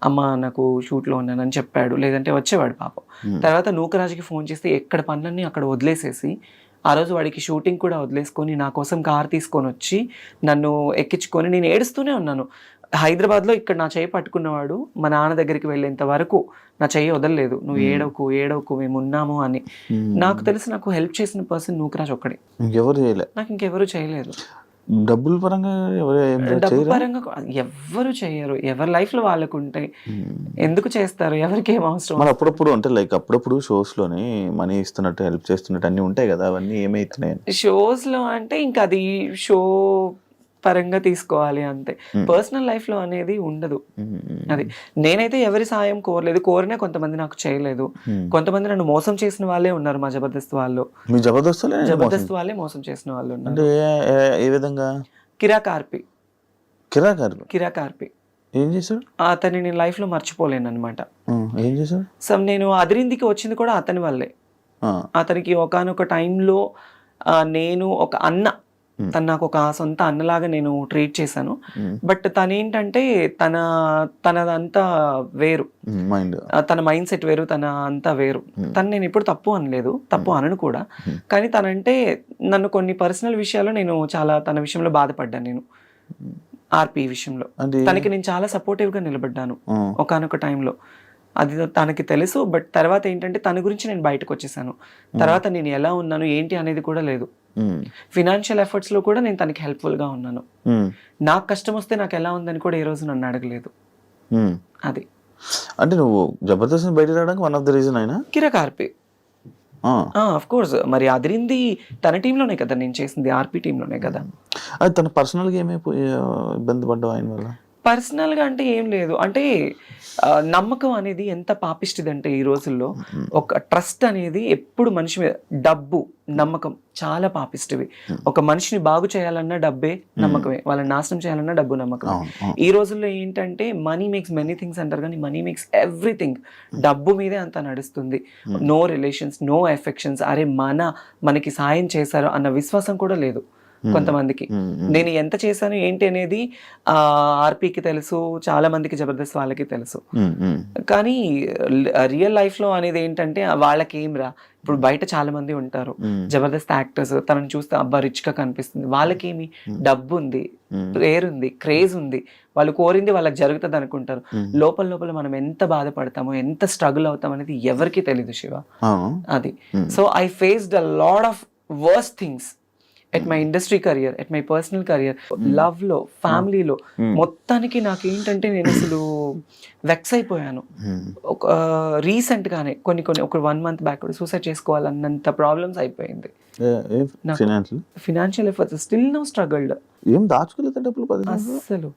అమ్మ నాకు షూట్లో ఉన్నానని చెప్పాడు, లేదంటే వచ్చేవాడు పాపం. తర్వాత నూకరాజుకి ఫోన్ చేస్తే ఎక్కడ పనులన్నీ అక్కడ వదిలేసేసి, ఆ రోజు వాడికి షూటింగ్ కూడా వదిలేసుకొని నా కోసం కార్ తీసుకొని వచ్చి నన్ను ఎక్కించుకొని, నేను ఏడుస్తూనే ఉన్నాను. హైదరాబాద్లో ఇక్కడ నా చెయ్యి పట్టుకున్నవాడు మా నాన్న దగ్గరికి వెళ్ళేంత వరకు నా చెయ్యి వదలలేదు, నువ్వు ఏడవకు మేము ఉన్నాము అని. నాకు తెలిసి నాకు హెల్ప్ చేసిన పర్సన్ నూకరాజు ఒక్కడే, నాకు ఇంకెవరు చేయలేదు. డబ్బుల పరంగా ఎవ్వరు చేయరు, ఎవరి లైఫ్ లో వాళ్ళకు ఉంటాయి, ఎందుకు చేస్తారు, ఎవరికి ఏం అవసరం. మరి అప్పుడప్పుడు అంటే లైక్ అప్పుడప్పుడు షోస్ లోని మనీ ఇస్తున్నట్టు, హెల్ప్ చేస్తున్నట్టు అన్ని ఉంటాయి కదా, అవన్నీ ఏమైతున్నాయి షోస్ లో అంటే ఇంకా అది షో పరంగా తీసుకోవాలి అంతే. పర్సనల్ లైఫ్ లో అనేది ఉండదు. అది నేనైతే ఎవరి సాయం కోరలేదు, కోరినా కొంతమంది నాకు చేయలేదు. కొంతమంది నన్ను మోసం చేసిన వాళ్ళే ఉన్నారు మా జబర్దస్త్ వాళ్ళు. జబర్దస్త్ వాళ్ళే మోసం చేసిన వాళ్ళు ఉన్నారు. ఏ విధంగా? కిరాకార్పి ఏం చేశాడు? అతన్ని నేను లైఫ్ లో మర్చిపోలేను అనమాట. ఏం చేశాడు? సో నేను అదిరిందికి వచ్చింది కూడా అతని వల్లే. అతనికి ఒకానొక టైంలో నేను ఒక అన్న, తను నాకు ఒక సొంత అన్నలాగా నేను ట్రీట్ చేశాను. బట్ తనేంటంటే తనదంతా వేరు, తన మైండ్ సెట్ వేరు, తన అంతా వేరు. తను నేను ఎప్పుడు తప్పు అనలేదు, తప్పు అనను కూడా. కానీ తనంటే నన్ను కొన్ని పర్సనల్ విషయాల్లో నేను చాలా తన విషయంలో బాధపడ్డాను. నేను ఆర్పి విషయంలో తనకి నేను చాలా సపోర్టివ్ గా నిలబడ్డాను ఒకానొక టైంలో. అది తనకి తెలుసు. బట్ తర్వాత ఏంటంటే తన గురించి నేను బయటకు వచ్చేసాను. తర్వాత నేను ఎలా ఉన్నాను ఏంటి అనేది కూడా లేదు. ఫినాన్షియల్ ఎఫర్ట్స్ లో కూడా నేను తనకి హెల్ప్ఫుల్ గా ఉన్నాను. నాకు కష్టం వస్తే నాకు ఎలా ఉందని కూడా ఏ రోజు నన్ను అడగలేదు. అది అంటే నువ్వు జబర్దస్త్ బయట రావడానికి వన్ ఆఫ్ ద రీజన్ అయినా కిరాకార్పి. ఆఫ్ కోర్స్, మరి అదిరింది తన టీంలోనే కదా నేను చేసింది, ఆర్పి టీంలోనే కదా. అది తన పర్సనల్ గా ఏమైపోయి ఇబ్బంది పడ్డావు ఆయన వల్ల? పర్సనల్ గా అంటే ఏం లేదు. అంటే నమ్మకం అనేది ఎంత పాపిష్టిదంటే ఈ రోజుల్లో, ఒక ట్రస్ట్ అనేది ఎప్పుడు మనిషి మీద, డబ్బు నమ్మకం చాలా పాపిష్టివి. ఒక మనిషిని బాగు చేయాలన్నా డబ్బే నమ్మకమే, వాళ్ళని నాశనం చేయాలన్నా డబ్బు నమ్మకం. ఈ రోజుల్లో ఏంటంటే మనీ మేక్స్ మెనీ థింగ్స్ అంటారు, కానీ మనీ మేక్స్ ఎవ్రీథింగ్. డబ్బు మీదే అంతా నడుస్తుంది. No relations, no affections. అరే మనకి సాయం చేశారు అన్న విశ్వాసం కూడా లేదు కొంతమందికి. నేను ఎంత చేశాను ఏంటి అనేది ఆర్పీకి తెలుసు, చాలా మందికి జబర్దస్త్ వాళ్ళకి తెలుసు. కానీ రియల్ లైఫ్ లో అనేది ఏంటంటే వాళ్ళకి ఏం రా, ఇప్పుడు బయట చాలా మంది ఉంటారు జబర్దస్త్ యాక్టర్స్, తనని చూస్తే అబ్బా రిచ్ గా కనిపిస్తుంది, వాళ్ళకేమి డబ్బు ఉంది, పేరుంది, క్రేజ్ ఉంది, వాళ్ళు కోరింది వాళ్ళకి జరుగుతుంది అనుకుంటారు. లోపల లోపల మనం ఎంత బాధపడతామో, ఎంత స్ట్రగుల్ అవుతాం అనేది ఎవరికి తెలీదు శివ. అది so I faced a lot of worst things at my industry career, at my personal career, love లో, ఫ్యామిలీలో. మొత్తానికి నాకు ఏంటంటే నేను అసలు వెక్స్ అయిపోయాను. ఒక రీసెంట్ గానే ఒక 1 month బ్యాక్ సూసైడ్ చేసుకోవాలన్నంత ప్రాబ్లమ్స్ అయిపోయింది. Financial efforts still no struggled. ఏం దాచుకోలేదు డబ్బులు అసలు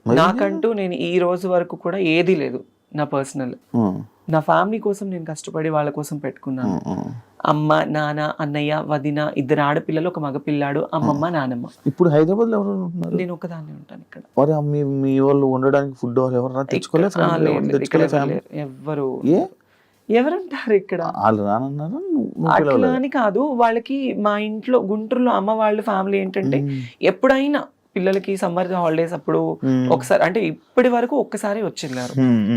నాకంటూ నేను ఈ రోజు వరకు కూడా ఏది లేదు నా పర్సనల్. నా ఫ్యామిలీ కోసం నేను కష్టపడి వాళ్ళ కోసం పెట్టుకున్నాను. అమ్మ, నాన్న, అన్నయ్య, వదిన, 2 ఆడపిల్లలు, 1 మగపిల్లాడు, అమ్మమ్మ, నానమ్మ. ఇప్పుడు హైదరాబాద్ లో ఎవరు ఉంటున్నారు? నేను ఒకదాన్ని ఉంటాను ఇక్కడ. మీ వాళ్ళు ఉండడానికి ఫుడ్ ఎవరు తెచ్చుకోలేదు? ఎవరుంటారు ఇక్కడ? వాళ్ళు రానన్నారు. అట్లా అని కాదు, వాళ్ళకి మా ఇంట్లో గుంటూరులో అమ్మ వాళ్ళ ఫ్యామిలీ ఏంటంటే ఎప్పుడైనా పిల్లలకి సమ్మర్ హాలిడేస్ అప్పుడు ఒకసారి, అంటే ఇప్పటి వరకు ఒక్కసారి వచ్చేళ్ళారు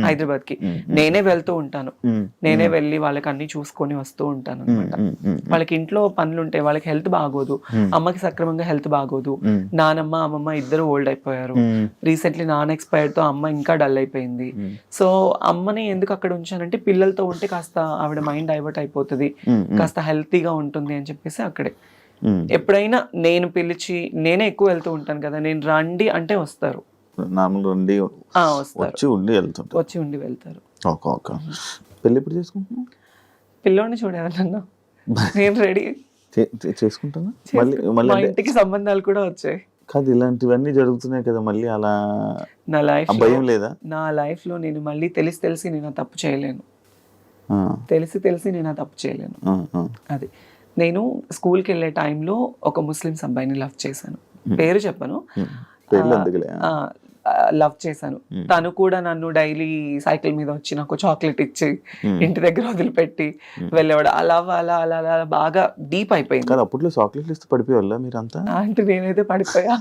హైదరాబాద్ కి. నేనే వెళ్తూ ఉంటాను, నేనే వెళ్ళి వాళ్ళకి అన్ని చూసుకొని వస్తూ ఉంటాను అనమాట. వాళ్ళకి ఇంట్లో పనులు ఉంటాయి, వాళ్ళకి హెల్త్ బాగోదు, అమ్మకి సక్రమంగా హెల్త్ బాగోదు, నానమ్మ అమ్మమ్మ ఇద్దరు ఓల్డ్ అయిపోయారు. రీసెంట్లీ నాన్న ఎక్స్పైర్డ్ తో అమ్మ ఇంకా డల్ అయిపోయింది. సో అమ్మని ఎందుకు అక్కడ ఉంచానంటే పిల్లలతో ఉంటే కాస్త ఆవిడ మైండ్ డైవర్ట్ అయిపోతుంది, కాస్త హెల్తీగా ఉంటుంది అని చెప్పేసి అక్కడే. ఎప్పుడైనా నేను పిలిచి, నేనే ఎక్కువ వెళ్తూ ఉంటాను కదా, నేను రండి అంటే వస్తారు, వచ్చి ఉండి వెళ్తారు. పెళ్లి ఎప్పుడు చేసుకుంటున్నా? పిల్లోని చూడాలన్నా నేను రెడీ చేసుకుంటాను. మా ఇంటికి సంబంధాలు కూడా వచ్చాయి. కాదు, ఇలాంటివన్నీ జరుగుతున్నాయి కదా, మళ్ళీ అలా నా లైఫ్ భయం లేదా? నా లైఫ్ లో నేను మళ్ళీ తెలిసి నేను ఆ తప్పు చేయలేను. తెలిసి నేను ఆ తప్పు చేయలేను. అది నేను స్కూల్కి వెళ్ళే టైంలో ఒక ముస్లిమ్స్ అబ్బాయిని లవ్ చేశాను. పేరు చెప్పను, లవ్ చేశాను. తను కూడా నన్ను డైలీ సైకిల్ మీద వచ్చి నాకు చాక్లెట్ ఇచ్చి ఇంటి దగ్గర వదిలిపెట్టి వెళ్ళేవాడు. అలా అలా అలా అలా బాగా డీప్ అయిపోయింది. అప్పట్లో చాక్లెట్లు ఇస్తే పడిపోయేవాళ్ళ మీరంతా? అంటే నేనైతే పడిపోయా.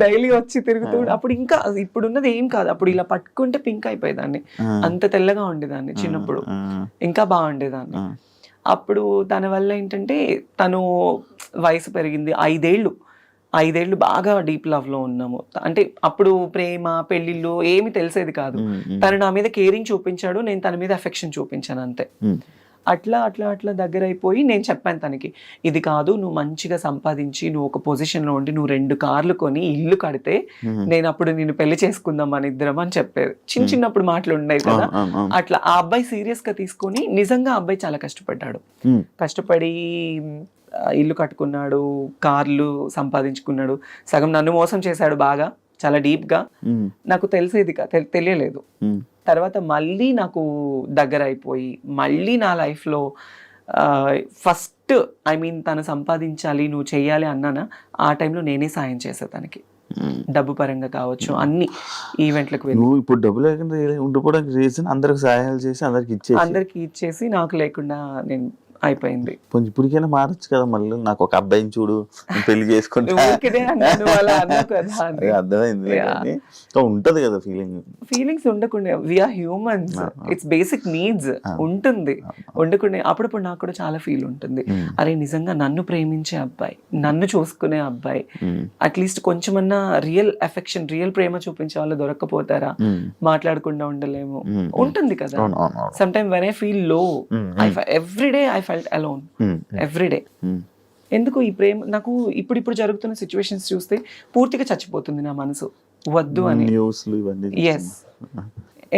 డైలీ వచ్చి తిరుగుతూ, అప్పుడు ఇంకా ఇప్పుడున్నది ఏం కాదు, అప్పుడు ఇలా పట్టుకుంటే పింక్ అయిపోయేదాన్ని, అంత తెల్లగా ఉండేదాన్ని చిన్నప్పుడు, ఇంకా బాగుండేదాన్ని. అప్పుడు తన వల్ల ఏంటంటే తను వయసు పెరిగింది, 5 ఏళ్ళు బాగా డీప్ లవ్ లో ఉన్నాము. అంటే అప్పుడు ప్రేమ, పెళ్లిళ్ళు ఏమి తెలిసేది కాదు. తను నా మీద కేరింగ్ చూపించాడు, నేను తన మీద అఫెక్షన్ చూపించాను అంతే. అట్లా అట్లా అట్లా దగ్గర అయిపోయి నేను చెప్పాను తనకి, ఇది కాదు, నువ్వు మంచిగా సంపాదించి నువ్వు ఒక పొజిషన్ లో ఉండి నువ్వు 2 కార్లు కొని ఇల్లు కడితే నేను అప్పుడు నిన్ను పెళ్లి చేసుకుందాం మన ఇద్దరం అని చెప్పేది. చిన్నప్పుడు మాటలు ఉండేవి కదా. అట్లా ఆ అబ్బాయి సీరియస్ గా తీసుకొని, నిజంగా అబ్బాయి చాలా కష్టపడ్డాడు. కష్టపడి ఇల్లు కట్టుకున్నాడు, కార్లు సంపాదించుకున్నాడు. సగం నన్ను మోసం చేశాడు బాగా, చాలా డీప్ గా. నాకు తెలిసేది తెలియలేదు. తర్వాత మళ్ళీ నాకు దగ్గర అయిపోయి, మళ్ళీ నా లైఫ్ లో ఫస్ట్ తను సంపాదించాలి, నువ్వు చెయ్యాలి అన్నానా, ఆ టైంలో నేనే సాయం చేసా తనకి, డబ్బు పరంగా కావచ్చు, అన్ని ఈవెంట్లకు వెళ్ళి. ఇప్పుడు డబ్బు లేకుండా ఉండిపోవడానికి రీజన్ అందరికి సహాయాలు చేసి అందరికి ఇచ్చేసి నాకు లేకుండా నేను అయిపోయింది. ఇప్పటికైనా మారచ్చు కదా, మళ్ళీ నాకు ఒక అబ్బాయిని చూడు, పెళ్లి చేసుకుంటే అర్థమైంది. ఉంటది కదా ఫీలింగ్స్ ఉండకుండా, we are humans, it's basic needs ఉంటుంది. ఉండకుండా అప్పుడప్పుడు నాకు కూడా చాలా ఫీల్ ఉంటుంది, అరే నిజంగా నన్ను ప్రేమించే అబ్బాయి, నన్ను చూసుకునే అబ్బాయి, అట్లీస్ట్ కొంచెమన్నా రియల్ అఫెక్షన్, రియల్ ప్రేమ చూపించే వాళ్ళు దొరక్కపోతారా, మాట్లాడకుండా ఉండలేము, ఉంటుంది కదా. Some time when I feel low, everyday I felt alone every day. ఎందుకు ఈ ప్రేమ నాకు ఇప్పుడు జరుగుతున్న సిచ్యువేషన్స్ చూస్తే పూర్తిగా చచ్చిపోతుంది నా మనసు, వద్దు అని. న్యూస్లు ఇవన్నీ yes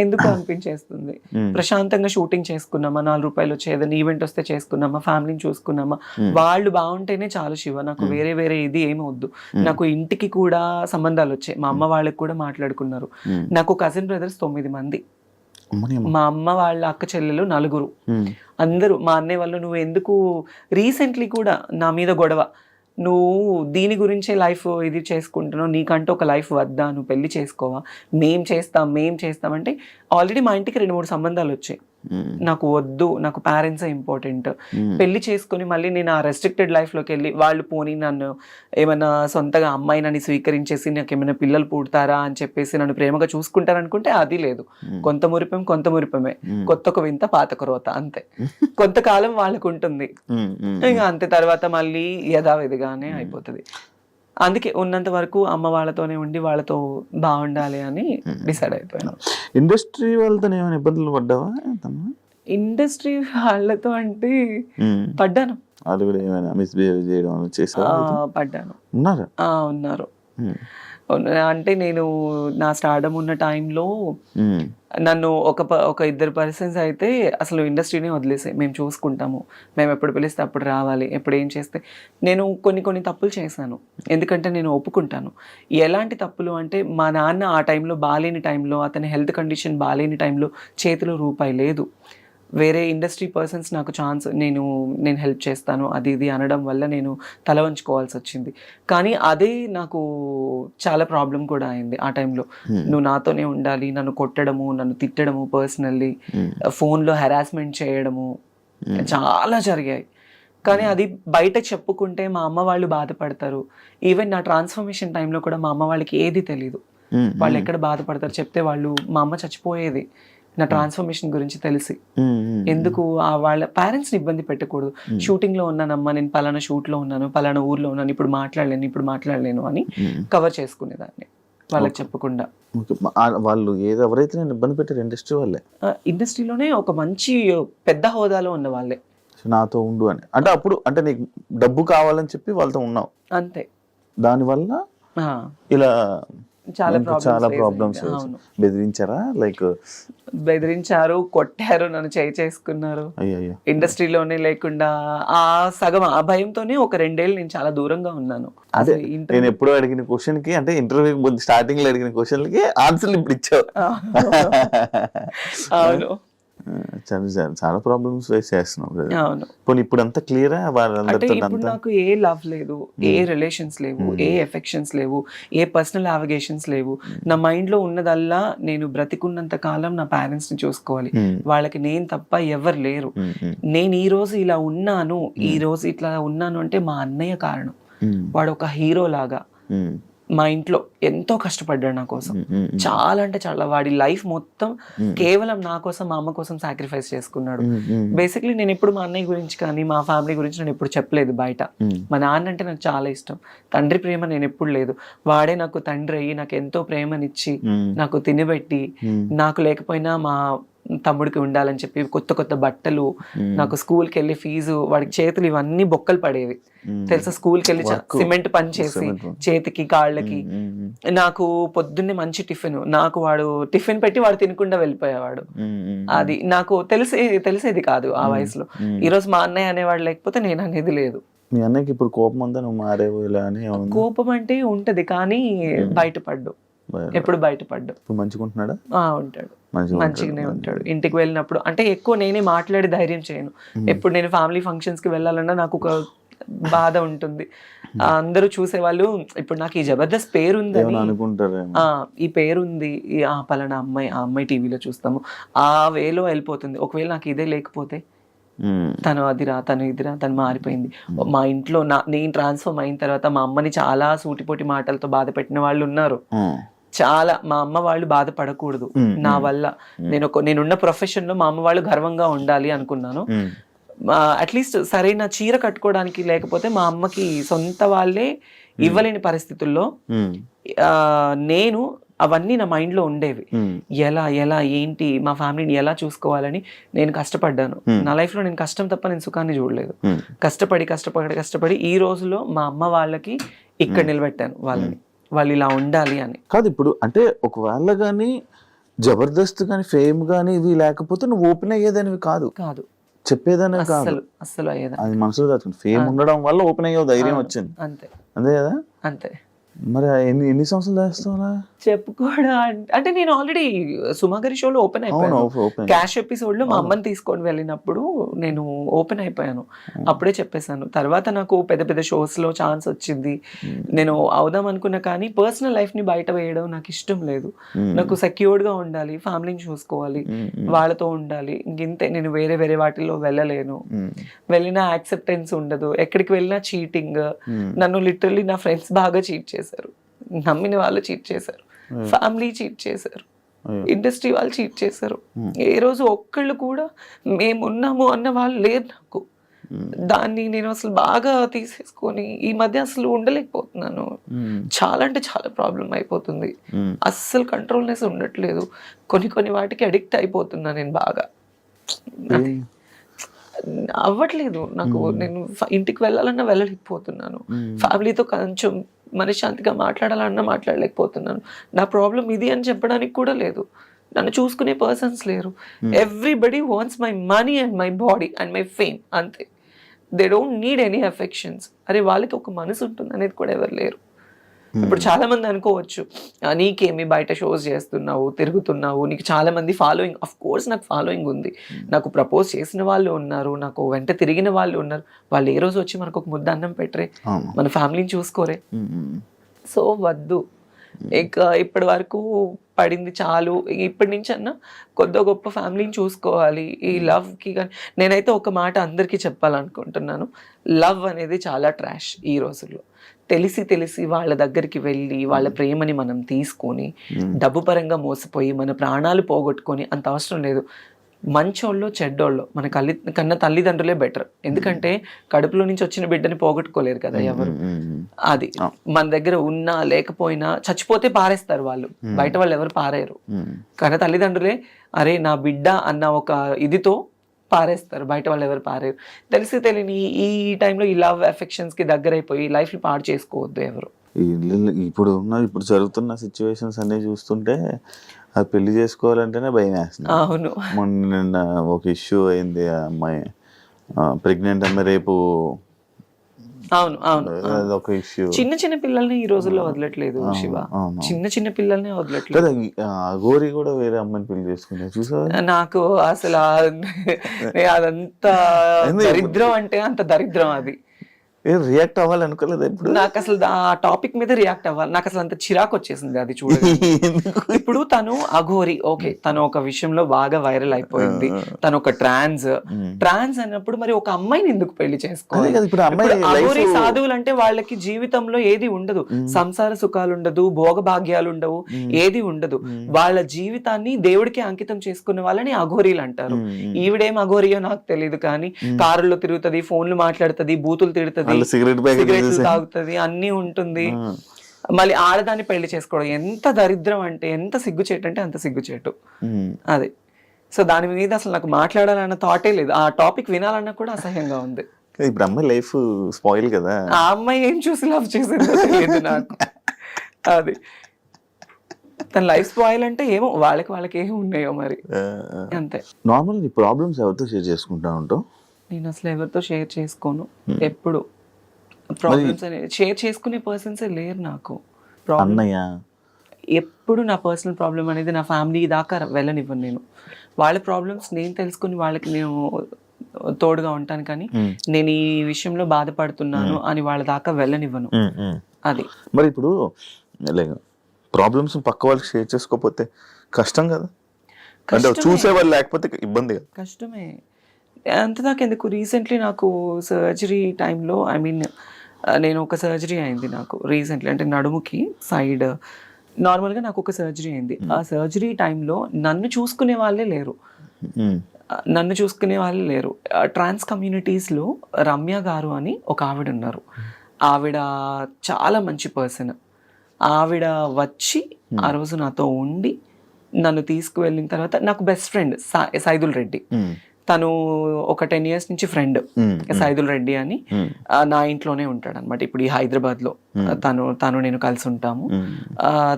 ఎందుకు అనిపించేస్తుంది. ప్రశాంతంగా షూటింగ్ చేసుకున్నామా, 4 రూపాయలు వచ్చే ఏదైనా ఈవెంట్ వస్తే చేసుకున్నామా, ఫ్యామిలీని చూసుకున్నామా, వాళ్ళు బాగుంటేనే చాలు శివ. నాకు వేరే ఇది ఏమి వద్దు. నాకు ఇంటికి కూడా సంబంధాలు వచ్చాయి, మా అమ్మ వాళ్ళకి కూడా మాట్లాడుకున్నారు. నాకు కజిన్ బ్రదర్స్ 9 మంది, మా అమ్మ వాళ్ళ అక్క చెల్లెలు 4, అందరూ. మా అన్నయ్య వాళ్ళు నువ్వు ఎందుకు, రీసెంట్లీ కూడా నా మీద గొడవ, నువ్వు దీని గురించే లైఫ్ ఇది చేసుకుంటున్నావు, నీకంటూ ఒక లైఫ్ వద్దా, నువ్వు పెళ్లి చేసుకోవా, మేం చేస్తాం అంటే ఆల్రెడీ మా ఇంటికి 2-3 సంబంధాలు వచ్చాయి. నాకు వద్దు, నాకు పేరెంట్సే ఇంపార్టెంట్. పెళ్లి చేసుకుని మళ్ళీ నేను ఆ రెస్ట్రిక్టెడ్ లైఫ్లోకి వెళ్ళి వాళ్ళు పోనీ నన్ను ఏమైనా సొంతగా అమ్మాయి నన్ను స్వీకరించేసి నాకు ఏమైనా పిల్లలు పుడతారా అని చెప్పేసి నన్ను ప్రేమగా చూసుకుంటారనుకుంటే అది లేదు. కొంత మురిపమే, కొత్త వింత పాత రోత, అంతే. కొంతకాలం వాళ్ళకు ఉంటుంది, ఇంకా అంతే. తర్వాత మళ్ళీ యథావిధిగానే అయిపోతుంది. అందుకే ఉన్నంత వరకు అమ్మ వాళ్ళతోనే ఉండి వాళ్ళతో బాగుండాలి అని డిసైడ్ అయిపోయాను. ఇండస్ట్రీ వాళ్ళతో ఏమైనా ఇబ్బందులు పడ్డావా? ఇండస్ట్రీ వాళ్ళతో అంటే పడ్డాను. వాళ్ళు కూడా ఏమైనా మిస్బిహేవ్ చేయడం చేశారా? పడ్డాను. ఉన్నారు. అంటే నేను నా స్టార్డమ్ ఉన్న టైంలో నన్ను ఒక 2 పర్సన్స్ అయితే అసలు ఇండస్ట్రీనే వదిలేసాయి, మేము చూసుకుంటాము, మేము ఎప్పుడు పిలిస్తే అప్పుడు రావాలి, ఎప్పుడు ఏం చేస్తే. నేను కొన్ని తప్పులు చేశాను, ఎందుకంటే నేను ఒప్పుకుంటాను. ఎలాంటి తప్పులు అంటే, మా నాన్న ఆ టైంలో బాగాలేని టైంలో, అతని హెల్త్ కండిషన్ బాగాలేని టైంలో చేతిలో రూపాయి లేదు. వేరే ఇండస్ట్రీ పర్సన్స్ నాకు ఛాన్స్, నేను హెల్ప్ చేస్తాను అది ఇది అనడం వల్ల నేను తల వంచుకోవాల్సి వచ్చింది. కానీ అదే నాకు చాలా ప్రాబ్లం కూడా అయింది ఆ టైంలో. నువ్వు నాతోనే ఉండాలి, నన్ను కొట్టడము, నన్ను తిట్టడము, పర్సనల్లీ ఫోన్లో హెరాస్మెంట్ చేయడము చాలా జరిగాయి. కానీ అది బయట చెప్పుకుంటే మా అమ్మ వాళ్ళు బాధపడతారు. ఈవెన్ నా ట్రాన్స్ఫర్మేషన్ టైంలో కూడా మా అమ్మ వాళ్ళకి ఏది తెలీదు, వాళ్ళు ఎక్కడ బాధపడతారు చెప్తే. మా అమ్మ చచ్చిపోయేది నా ట్రాన్స్ఫర్మేషన్ గురించి తెలిసి. ఎందుకు వాళ్ళ పేరెంట్స్ని ఇబ్బంది పెట్టకూడదు. షూటింగ్లో ఉన్నానమ్మా, నేను పలానా షూట్లో ఉన్నాను, పలానా ఊర్లో ఉన్నాను, ఇప్పుడు మాట్లాడలేను అని కవర్ చేసుకునేదాన్ని వాళ్ళకి చెప్పకుండా. వాళ్ళు ఎవరైతే నేను ఇబ్బంది పెట్టారు ఇండస్ట్రీ వాళ్ళే, ఇండస్ట్రీలోనే ఒక మంచి పెద్ద హోదాలో ఉన్న వాళ్ళే. నాతో ఉండు అని అంటే, అప్పుడు అంటే నీకు డబ్బు కావాలని చెప్పి వాళ్ళతో ఉన్నావు అంతే. దానివల్ల ఇలా చాలా ప్రాబ్లమ్స్. బెదిరించారా? బెదిరించారు, కొట్టారు, నన్ను చేసుకున్నారు. ఇండస్ట్రీలోనే లేకుండా ఆ సగం ఆ భయంతోనే ఒక 2 ఏళ్ళు నేను చాలా దూరంగా ఉన్నాను. అదే నేను ఎప్పుడో అడిగిన క్వశ్చన్ కి, అంటే ఇంటర్వ్యూ స్టార్టింగ్ లో అడిగిన క్వశ్చన్లకి ఆన్సర్లు ఇప్పుడు ఇచ్చావు. అవును, చాలా ప్రాబ్లమ్స్ ఫేస్ చేస్తున్నావు. ఇప్పుడు అంతా క్లియరా? ఇప్పుడు నాకు ఏ లవ్ లేదు, ఏ రిలేషన్స్ లేవు, ఏ ఎఫెక్షన్స్ లేవు, ఏ పర్సనల్ అలిగేషన్స్ లేవు. నా మైండ్ లో ఉన్నదల్లా నేను బ్రతికున్నంత కాలం నా పేరెంట్స్ ని చూసుకోవాలి, వాళ్ళకి నేను తప్ప ఎవరు లేరు. నేను ఈ రోజు ఇలా ఉన్నాను, ఈ రోజు ఇట్లా ఉన్నాను అంటే మా అన్నయ్య కారణం. వాడు ఒక హీరో లాగా మా ఇంట్లో ఎంతో కష్టపడ్డాడు నా కోసం, చాలా అంటే చాలా. వాడి లైఫ్ మొత్తం కేవలం నా కోసం, మా అమ్మ కోసం సాక్రిఫైస్ చేసుకున్నాడు. బేసిక్లీ నేను ఎప్పుడు మా అన్నయ్య గురించి కానీ మా ఫ్యామిలీ గురించి నేను ఎప్పుడు చెప్పలేదు బయట. మా నాన్న అంటే నాకు చాలా ఇష్టం, తండ్రి ప్రేమ నేను ఎప్పుడు లేదు. వాడే నాకు తండ్రి అయ్యి నాకు ఎంతో ప్రేమనిచ్చి, నాకు తినబెట్టి, నాకు లేకపోయినా మా తమ్ముడికి ఉండాలని చెప్పి కొత్త బట్టలు, నాకు స్కూల్కి వెళ్ళి ఫీజు, వాడికి చేతులు ఇవన్నీ బొక్కలు పడేవి తెలుసా. స్కూల్కి వెళ్ళి సిమెంట్ పని చేసి చేతికి కాళ్ళకి, నాకు పొద్దున్నే మంచి టిఫిన్, నాకు వాడు టిఫిన్ పెట్టి వాడు తినకుండా వెళ్ళిపోయేవాడు. అది నాకు తెలిసేది కాదు ఆ వయసులో. ఈరోజు మా అన్నయ్య అనేవాడు లేకపోతే నేను అనేది లేదు. మీ అన్నయ్యకి ఇప్పుడు కోపం అంతా నువ్వు మారేవు ఇలా అని? కోపం అంటే ఉంటది కానీ బయటపడ్డు, ఎప్పుడు బయటపడ్డు. మంచిగుంటున్నాడా? ఉంటాడు, మంచిగానే ఉంటాడు. ఇంటికి వెళ్ళినప్పుడు అంటే ఎక్కువ నేనే మాట్లాడి ధైర్యం చేయను. ఎప్పుడు నేను ఫ్యామిలీ ఫంక్షన్స్ కి వెళ్ళాలన్నా నాకు ఒక బాధ ఉంటుంది. అందరూ చూసేవాళ్ళు ఇప్పుడు నాకు ఈ జబర్దస్త్ పేరు ఉందని అనుకుంటారు, ఈ పేరుంది, ఆ పలానా అమ్మాయి టీవీలో చూస్తాము, ఆ వేలో వెళ్ళిపోతుంది. ఒకవేళ నాకు ఇదే లేకపోతే తను అదిరా, తను ఇదిరా, తను మారిపోయింది. మా ఇంట్లో నేను ట్రాన్స్ఫర్మ్ అయిన తర్వాత మా అమ్మని చాలా సూటిపోటి మాటలతో బాధ పెట్టిన వాళ్ళు ఉన్నారు. చాలా మా అమ్మ వాళ్ళు బాధపడకూడదు నా వల్ల. నేనున్న ప్రొఫెషన్ లో మా అమ్మ వాళ్ళు గర్వంగా ఉండాలి అనుకున్నాను. అట్లీస్ట్ సరైన చీర కట్టుకోవడానికి లేకపోతే మా అమ్మకి సొంత వాళ్ళే ఇవ్వలేని పరిస్థితుల్లో నేను అవన్నీ నా మైండ్ లో ఉండేవి. ఎలా ఏంటి మా ఫ్యామిలీని ఎలా చూసుకోవాలని నేను కష్టపడ్డాను. నా లైఫ్ లో నేను కష్టం తప్ప నేను సుఖాన్ని చూడలేదు. కష్టపడి ఈ రోజులో మా అమ్మ వాళ్ళకి ఇక్కడ నిలబెట్టాను వాళ్ళని, వాళ్ళు ఇలా ఉండాలి అని. కాదు ఇప్పుడు అంటే ఒకవేళ కానీ జబర్దస్త్ కానీ ఫేమ్ కానీ ఇవి లేకపోతే నువ్వు ఓపెన్ అయ్యేదానివి కాదు, కాదు చెప్పేదానివి కాదు. అస్సలు అస్సలు అయ్యేదా అది మనసులో దాచుకుని ఫేమ్ ఉండడం వల్ల ఓపెన్ అయ్యే ధైర్యం వచ్చింది, అంతే అంతే కదా. అంతే. మరి ఎన్ని సంవత్సరాలు చేస్తావునా? చెప్పుకోవడం అంటే నేను ఆల్రెడీ సుమాగరి షోలో ఓపెన్ అయిపోయాను. ఓపెన్ క్యాష్ ఎపిసోడ్ లో మా అమ్మని తీసుకొని వెళ్ళినప్పుడు నేను ఓపెన్ అయిపోయాను, అప్పుడే చెప్పేశాను. తర్వాత నాకు పెద్ద పెద్ద షోస్ లో ఛాన్స్ వచ్చింది, నేను అవుదాం అనుకున్నా. కానీ పర్సనల్ లైఫ్ ని బయట వేయడం నాకు ఇష్టం లేదు. నాకు సెక్యూర్డ్ గా ఉండాలి, ఫ్యామిలీని చూసుకోవాలి, వాళ్ళతో ఉండాలి. ఇంతే, నేను వేరే వేరే వాటిల్లో వెళ్ళలేను. వెళ్ళినా యాక్సెప్టెన్స్ ఉండదు, ఎక్కడికి వెళ్ళినా చీటింగ్. నన్ను లిటరల్లీ నా ఫ్రెండ్స్ బాగా చీట్ చేశారు, నమ్మిన వాళ్ళు చీట్ చేశారు, ఫ్యామిలీ చీట్ చేశారు, ఇండస్ట్రీ వాళ్ళు చీట్ చేశారు. ఏ రోజు ఒక్కళ్ళు కూడా మేమున్నాము అన్న వాళ్ళు లేరు నాకు. దాన్ని నేను అసలు బాగా తీసేసుకొని ఈ మధ్య అసలు ఉండలేకపోతున్నాను. చాలా అంటే చాలా ప్రాబ్లం అయిపోతుంది, అస్సలు కంట్రోల్నెస్ ఉండట్లేదు. కొన్ని వాటికి అడిక్ట్ అయిపోతున్నా నేను బాగా. అవ్వట్లేదు నాకు, నేను ఇంటికి వెళ్ళాలన్నా వెళ్ళలేకపోతున్నాను, ఫ్యామిలీతో కొంచెం మనశ్శాంతిగా మాట్లాడాలన్నా మాట్లాడలేకపోతున్నాను. నా ప్రాబ్లం ఇది అని చెప్పడానికి కూడా లేదు, నన్ను చూసుకునే పర్సన్స్ లేరు. Everybody wants my money and my body and my fame, అంతే. They don't need any affections. అరే వాళ్ళకి ఒక మనసు ఉంటుంది అనేది కూడా ఎవరు లేరు. ఇప్పుడు చాలా మంది అనుకోవచ్చు, నీకేమి బయట షోస్ చేస్తున్నావు, తిరుగుతున్నావు, నీకు చాలా మంది ఫాలోయింగ్. అఫ్ కోర్స్ నాకు ఫాలోయింగ్ ఉంది, నాకు ప్రపోజ్ చేసిన వాళ్ళు ఉన్నారు, నాకు వెంట తిరిగిన వాళ్ళు ఉన్నారు. వాళ్ళు ఏ రోజు వచ్చి మనకు ఒక ముద్ద అన్నం పెట్టరే, మన ఫ్యామిలీని చూసుకోరే. సో వద్దు, ఇక ఇప్పటి వరకు పడింది చాలు. ఇప్పటి నుంచి అన్నా కొద్ది గొప్ప ఫ్యామిలీని చూసుకోవాలి. ఈ లవ్కి కానీ నేనైతే ఒక మాట అందరికీ చెప్పాలనుకుంటున్నాను, లవ్ అనేది చాలా ట్రాష్ ఈ రోజుల్లో. తెలిసి వాళ్ళ దగ్గరికి వెళ్ళి వాళ్ళ ప్రేమని మనం తీసుకొని డబ్బు పరంగా మోసపోయి మన ప్రాణాలు పోగొట్టుకొని అంత అవసరం లేదు. మంచోళ్ళు చెడ్డోళ్ళు మన కన్నా తల్లిదండ్రులే బెటర్. ఎందుకంటే కడుపులో నుంచి వచ్చిన బిడ్డని పోగొట్టుకోలేరు కదా ఎవరు. అది మన దగ్గర ఉన్నా లేకపోయినా చచ్చిపోతే పారేస్తారు వాళ్ళు, బయట వాళ్ళు ఎవరు పారేయరు. కానీ తల్లిదండ్రులే అరే నా బిడ్డ అన్న ఒక ఇదితో పారేస్తారు, బయట వాళ్ళు ఎవరు పారేరు. తెలియని ఈ టైంలో ఈ లవ్ అఫెక్షన్స్ కి దగ్గర అయిపోయి లైఫ్ ని పాడు చేసుకోవద్దు ఎవరు. ఇప్పుడు జరుగుతున్న సిచ్యువేషన్స్ అన్ని చూస్తుంటే అది పెళ్లి చేసుకోవాలంటేనే భయం వేస్తుంది. అవును, మొన్న ఒక ఇష్యూ అయింది, ఆ అమ్మాయి ప్రెగ్నెంట్ అమ్మాయి రేపు. అవును అవును, ఒక ఇష్యూ. చిన్న పిల్లల్ని ఈ రోజుల్లో వదలట్లేదు శివ, చిన్న పిల్లల్ని వదలట్లేదు. గోరి కూడా వేరే అమ్మాయిని పెళ్లి చేసుకున్నా చూసా. నాకు అసలు అదంత దరిద్రం అంటే అంత దరిద్రం అది. రియాక్ట్ అవ్వాలి అనుకోలేదు ఇప్పుడు. నాకు అసలు ఆ టాపిక్ మీద రియాక్ట్ అవ్వాలి, నాకు అసలు అంత చిరాకు వచ్చేసింది అది చూడండి. ఇప్పుడు తను అఘోరి, ఓకే, తను ఒక విషయంలో బాగా వైరల్ అయిపోయింది, తను ఒక ట్రాన్స్ అన్నప్పుడు మరి ఒక అమ్మాయిని ఎందుకు పెళ్లి చేసుకోవాలి? అఘోరి సాధువులు అంటే వాళ్ళకి జీవితంలో ఏది ఉండదు, సంసార సుఖాలు ఉండదు, భోగ భాగ్యాలు ఉండవు, ఏది ఉండదు. వాళ్ళ జీవితాన్ని దేవుడికి అంకితం చేసుకున్న వాళ్ళని అఘోరీలు అంటారు. ఈవిడేం అఘోరియో నాకు తెలియదు, కానీ కారులో తిరుగుతుంది, ఫోన్లు మాట్లాడుతుంది, బూతులు తిడుతుంది, సిగరెట్ తాగుతుంది, అన్ని ఉంటుంది. మళ్ళీ ఆడదాన్ని పెళ్లి చేసుకోవడం ఎంత దరిద్రం అంటే, ఎంత సిగ్గుచేటు అంటే అంత సిగ్గుచేటు అది. సో దాని మీద అసలు నాకు మాట్లాడాలన్న థాటే లేదు, ఆ టాపిక్ వినాలన్నా కూడా అసహ్యంగా ఉంది. ఇప్పుడు అమ్మాయి లైఫ్ స్పాయిల్ కదా, ఆ అమ్మాయి ఏం చూసి లవ్ చేసిందో తెలియదు నాకు. అది తన లైఫ్ స్పాయిల్ అంటే ఏమో వాళ్ళకి ఏమి ఉన్నాయో మరి, అంతే. నార్మల్ నీ ప్రాబ్లమ్స్ ఎవరితో షేర్ చేసుకుంటా ఉంటావు? నేను అసలు ఎవరితో షేర్ చేసుకోను, ఎప్పుడు ప్రాబ్లమ్స్ అనేది షేర్ చేసుకునే పర్సన్సే లేరు నాకు. అన్నయ్య ఎప్పుడు నా పర్సనల్ ప్రాబ్లం అనేది నా ఫ్యామిలీ దాకా వెళ్ళనివ్వను నేను. వాళ్ళ ప్రాబ్లమ్స్ నేను తెలుసుకుని వాళ్ళకి నేను తోడుగా ఉంటాను, కానీ నేను ఈ విషయంలో బాధపడుతున్నాను అని వాళ్ళ దాకా వెళ్ళనివ్వను. అది మరి ఇప్పుడు ప్రాబ్లమ్స్ పక్క వాళ్ళకి షేర్ చేసుకోకపోతే కష్టం కదా, చూసేవాళ్ళు లేకపోతే ఇబ్బంది కదా. కష్టమే, అంతదాకా ఎందుకు. రీసెంట్లీ నాకు సర్జరీ టైంలో, నేను ఒక సర్జరీ అయింది నాకు రీసెంట్లీ, అంటే నడుముకి సైడ్ నార్మల్గా నాకు ఒక సర్జరీ అయింది. ఆ సర్జరీ టైంలో నన్ను చూసుకునే వాళ్ళే లేరు. ట్రాన్స్ కమ్యూనిటీస్లో రమ్య గారు అని ఒక ఆవిడ ఉన్నారు. ఆవిడ చాలా మంచి పర్సన్. ఆవిడ వచ్చి ఆ రోజు నాతో ఉండి నన్ను తీసుకువెళ్ళిన తర్వాత, నాకు బెస్ట్ ఫ్రెండ్ సైదుల్ రెడ్డి, తను ఒక 10 years నుంచి ఫ్రెండ్ సైదుల్ రెడ్డి అని, నా ఇంట్లోనే ఉంటాడు అనమాట ఇప్పుడు ఈ హైదరాబాద్ లో. తను నేను కలిసి ఉంటాము.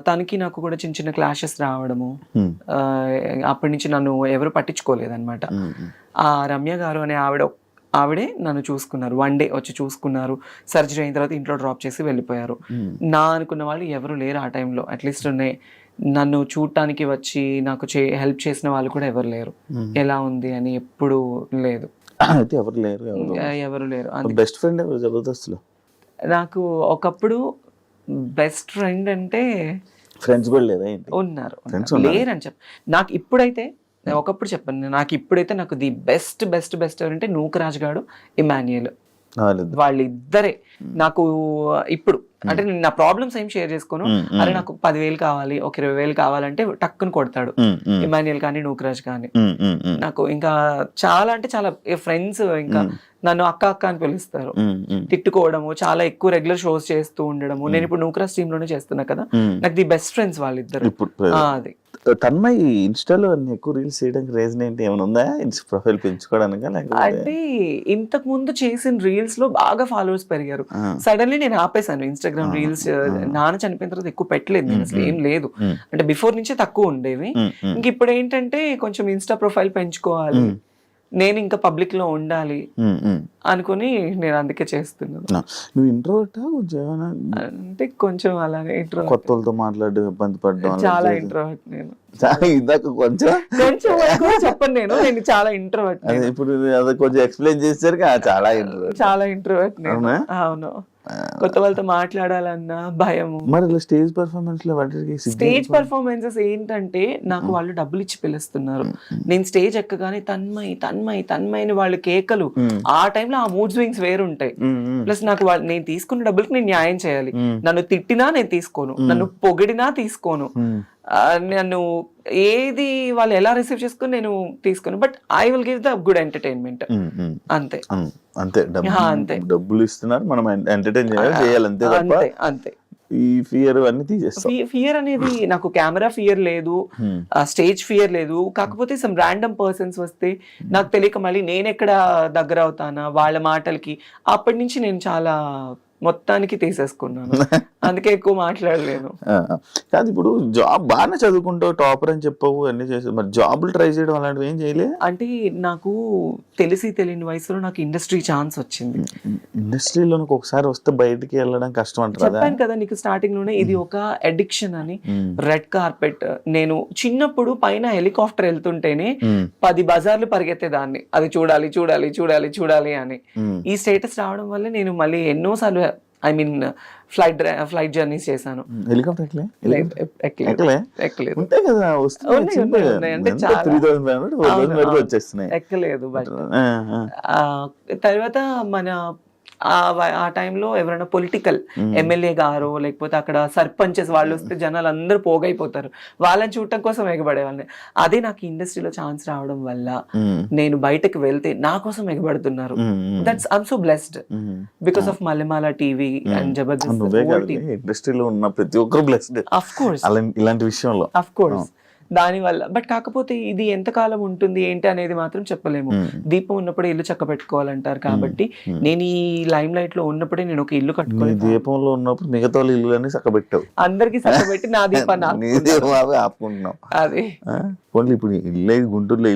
తనకి నాకు కూడా చిన్న చిన్న క్లాషెస్ రావడము, అప్పటి నుంచి నన్ను ఎవరు పట్టించుకోలేదన్నమాట. ఆ రమ్య గారు అనే ఆవిడే నన్ను చూసుకున్నారు. 1 day వచ్చి చూసుకున్నారు. సర్జరీ అయిన తర్వాత ఇంట్లో డ్రాప్ చేసి వెళ్ళిపోయారు. నా అనుకున్న వాళ్ళు ఎవరు లేరు ఆ టైంలో. అట్లీస్ట్ నన్ను చూడటానికి వచ్చి నాకు హెల్ప్ చేసిన వాళ్ళు కూడా ఎవరు లేరు. ఎలా ఉంది అని ఎప్పుడు లేదు. అయితే ఎవరు లేరు. బెస్ట్ ఫ్రెండ్ ఎవరు జబర్దస్త్లో? నాకు ఒకప్పుడు బెస్ట్ ఫ్రెండ్ అంటే ఫ్రెండ్స్ కూడా లేదా? ఉన్నారు, లేరని చెప్ప. నాకు ఇప్పుడైతే ఒకప్పుడు చెప్పాను, నాకు ఇప్పుడైతే నాకు ది బెస్ట్ బెస్ట్ బెస్ట్ ఎవరంటే నూకరాజ్ గాడు, ఇమాన్యుయల్. వాళ్ళిద్దరే నాకు ఇప్పుడు అంటే నేను నా ప్రాబ్లమ్స్ ఏం షేర్ చేసుకోను. అరే నాకు 10,000 కావాలి, ఒక 20,000 కావాలంటే టక్కుని కొడతాడు ఇమాన్యుయల్ కానీ నూకరాజ్ కానీ. నాకు ఇంకా చాలా అంటే చాలా ఫ్రెండ్స్, ఇంకా నన్ను అక్క అక్క అని పిలుస్తారు. తిట్టుకోవడము, చాలా ఎక్కువ రెగ్యులర్ షోస్ చేస్తూ ఉండడము. నేను ఇప్పుడు నూకరాజ్ టీమ్ లోనే చేస్తున్నా కదా. నాకు ది బెస్ట్ ఫ్రెండ్స్ వాళ్ళిద్దరు. అది తన్మయ్ ఇన్స్టాలో ఎక్కువ రీల్స్ చేయడానికి రీజన్ ఏంటి? ఏమైనా ఉందా? ప్రొఫైల్ పెంచుకోవడానికి? అంటే ఇంతకు ముందు చేసిన రీల్స్ లో బాగా ఫాలోవర్స్ పెరిగారు. సడన్లీ నేను ఆపేసాను ఇన్స్టాగ్రామ్ రీల్స్. నాన్న చనిపోయిన తర్వాత ఎక్కువ పెట్టలేదు నేను, అసలు ఏం లేదు. అంటే బిఫోర్ నుంచే తక్కువ ఉండేవి. ఇంక ఇప్పుడు ఏంటంటే కొంచెం ఇన్స్టా ప్రొఫైల్ పెంచుకోవాలి, నేను ఇంకా పబ్లిక్ లో ఉండాలి అనుకుని నేను అందుకే చేస్తున్నాను. నువ్వు ఇంట్రోవర్టా కొంచెం? అంటే కొంచెం అలానే ఇంట్రోవర్ట్. కొత్త వాళ్ళతో మాట్లాడి ఇబ్బంది పడ్డం? చాలా ఇంట్రోవర్ట్ నేను. ఇందాక కొంచెం చెప్పను నేను చాలా ఇంట్రోవర్ట్. ఇప్పుడు అది కొంచెం ఎక్స్ప్లెయిన్ చేశారు. చాలా ఇంట్రోవర్ట్ నేను. అవును, కొత్త వాళ్ళతో మాట్లాడాలన్నా భయము. మరి స్టేజ్ పర్ఫార్మెన్స్ లో స్టేజ్ పర్ఫార్మెన్సెస్ ఏంటంటే నాకు వాళ్ళు డబ్బులు ఇచ్చి పిలుస్తున్నారు. నేను స్టేజ్ ఎక్కగానే తన్మయ్ తన్మయ్ తన్మయ్ అని వాళ్ళు కేకలు. ఆ టైంలో ఆ మూడ్ స్వింగ్స్ వేరుంటాయి. ప్లస్ నాకు నేను తీసుకున్న డబ్బులకి నేను న్యాయం చేయాలి. నన్ను తిట్టినా నేను తీసుకోను, నన్ను పొగిడినా తీసుకోను, నన్ను ఏది వాళ్ళు ఎలా రిసీవ్ చేసుకుని నేను తీసుకోను. But I will give the good entertainment. అంతే అంతే. డబ్బులు ఇస్తున్నారు, మనం ఎంటర్టైన్ చేయాలి అంతే. అంతే. ఈ ఫియర్ అన్ని తీసేస్తాం. ఫియర్ అనేది నాకు కెమెరా ఫియర్ లేదు, స్టేజ్ ఫియర్ లేదు. కాకపోతే సమ్ ర్యాండమ్ పర్సన్స్ వస్తే నాకు తెలియక మళ్ళీ నేను ఎక్కడ దగ్గర అవుతానా వాళ్ళ మాటలకి. అప్పటి నుంచి నేను చాలా మొత్తానికి తీసేసుకున్నాను, అందుకే ఎక్కువ మాట్లాడలేను. కాదు, ఇప్పుడు జాబ్ బాగానే చదువుకుంటావు, టాపర్ అని చెప్పవు, అన్ని చేసావు, మరి జాబులు ట్రై చేయడం అలాంటివి ఏం చేయలే? అంటే నాకు తెలియని వయసులో నాకు ఇండస్ట్రీ ఛాన్స్ వచ్చింది. ఇండస్ట్రీలో ఒకసారి వస్తే బయటికి వెళ్ళడం కష్టం అంటారు. చెప్పాను కదా నీకు స్టార్టింగ్ లోనే, ఇది ఒక అడిక్షన్ అని. రెడ్ కార్పెట్, నేను చిన్నప్పుడు పైన హెలికాప్టర్ వెళ్తుంటేనే 10 బజార్లు పరిగెత్తేదాన్ని, అది చూడాలి చూడాలి చూడాలి చూడాలి అని. ఈ స్టేటస్ రావడం వల్ల నేను మళ్ళీ ఎన్నోసార్లు ఫ్లైట్ జర్నీస్ చేశాను. ఎక్కలేదు. బట్ తర్వాత మన ఆ టైంలో ఎవరైనా పొలిటికల్ ఎమ్మెల్యే గారు లేకపోతే అక్కడ సర్పంచెస్ వాళ్ళు వస్తే జనాలు అందరూ పోగైపోతారు, వాళ్ళని చూడటం కోసం ఎగబడేవాళ్ళని. అదే నాకు ఇండస్ట్రీలో ఛాన్స్ రావడం వల్ల నేను బయటకు వెళ్తే నా కోసం ఎగబడుతున్నారు. That's I'm so blessed because of Mallemala TV and Jabardasth. ఇండస్ట్రీలో ఉన్న ప్రతి ఒక్కరు బ్లెస్డ్ ఆఫ్ కోర్స్ ఇలాంటి విషయంలో, ఆఫ్ కోర్స్. దానివల్ల. బట్ కాకపోతే ఇది ఎంతకాలం ఉంటుంది ఏంటి అనేది మాత్రం చెప్పలేము. దీపం ఉన్నప్పుడే ఇల్లు చక్క పెట్టుకోవాలంటారు. కాబట్టి నేను ఈ లైమ్ లైట్ లో ఉన్నప్పుడే నేను ఒక ఇల్లు కట్టుకోవాలి. దీపంలో ఉన్నప్పుడు మిగతా ఇల్లు అన్ని చక్కబెట్టావు, అందరికి చక్కబెట్టి నా దీపాన్ని ఆపుకుంటున్నాం. అది ఇప్పుడు ఇల్లు గుంటూరులో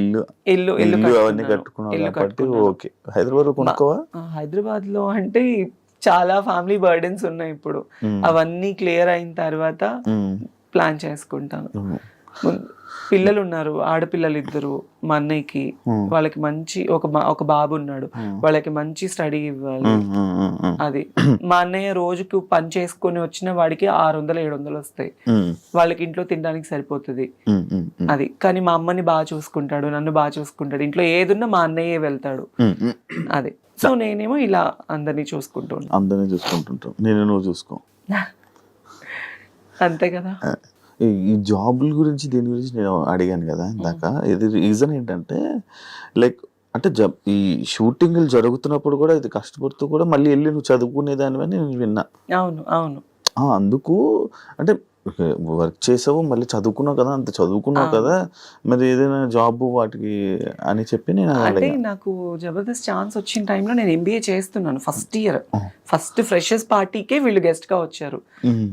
ఇల్లు అవన్నీ కట్టుకున్నాం కాబట్టి ఓకే. హైదరాబాద్ లో కొనుక్కోవా? హైదరాబాద్ లో అంటే చాలా ఫ్యామిలీ బర్డెన్స్ ఉన్నాయి ఇప్పుడు. అవన్నీ క్లియర్ అయిన తర్వాత ప్లాన్ చేసుకుంటాను. పిల్లలు ఉన్నారు, ఆడపిల్లలు 2 మా అన్నయ్యకి. వాళ్ళకి మంచి ఒక బాబు ఉన్నాడు, వాళ్ళకి మంచి స్టడీ ఇవ్వాలి. అది మా అన్నయ్య రోజుకు పని చేసుకొని వచ్చిన వాడికి 600-700 వస్తాయి. వాళ్ళకి ఇంట్లో తినడానికి సరిపోతుంది. అది కానీ మా అమ్మని బాగా చూసుకుంటాడు, నన్ను బాగా చూసుకుంటాడు. ఇంట్లో ఏదున్నా మా అన్నయ్యే వెళ్తాడు. అది సో నేనేమో ఇలా అందరినీ చూసుకుంటుంటాను. నేను నువ్వు చూసుకో, అంతే కదా. ఈ జాబుల గురించి దీని గురించి నేను అడిగాను కదా ఇందాక. ఇది రీజన్ ఏంటంటే లైక్ అంటే ఈ షూటింగ్లు జరుగుతున్నప్పుడు కూడా ఇది కష్టపడుతూ కూడా మళ్ళీ వెళ్ళి నువ్వు చదువుకునేదానివని నేను విన్నా. అవును అవును. అందుకు అంటే వర్క్ చేసావు, మళ్ళీ చదువుకున్నావు కదా, అంత చదువుకున్నావు కదా, మరి ఏదైనా జాబ్ వాటికి అని చెప్పి నేను అంటే నాకు జబర్దస్త్ ఛాన్స్ వచ్చిన టైంలో నేను ఎంబీఏ చేస్తున్నాను ఫస్ట్ ఇయర్. ఫస్ట్ ఫ్రెషర్స్ పార్టీకే వీళ్ళు గెస్ట్ గా వచ్చారు.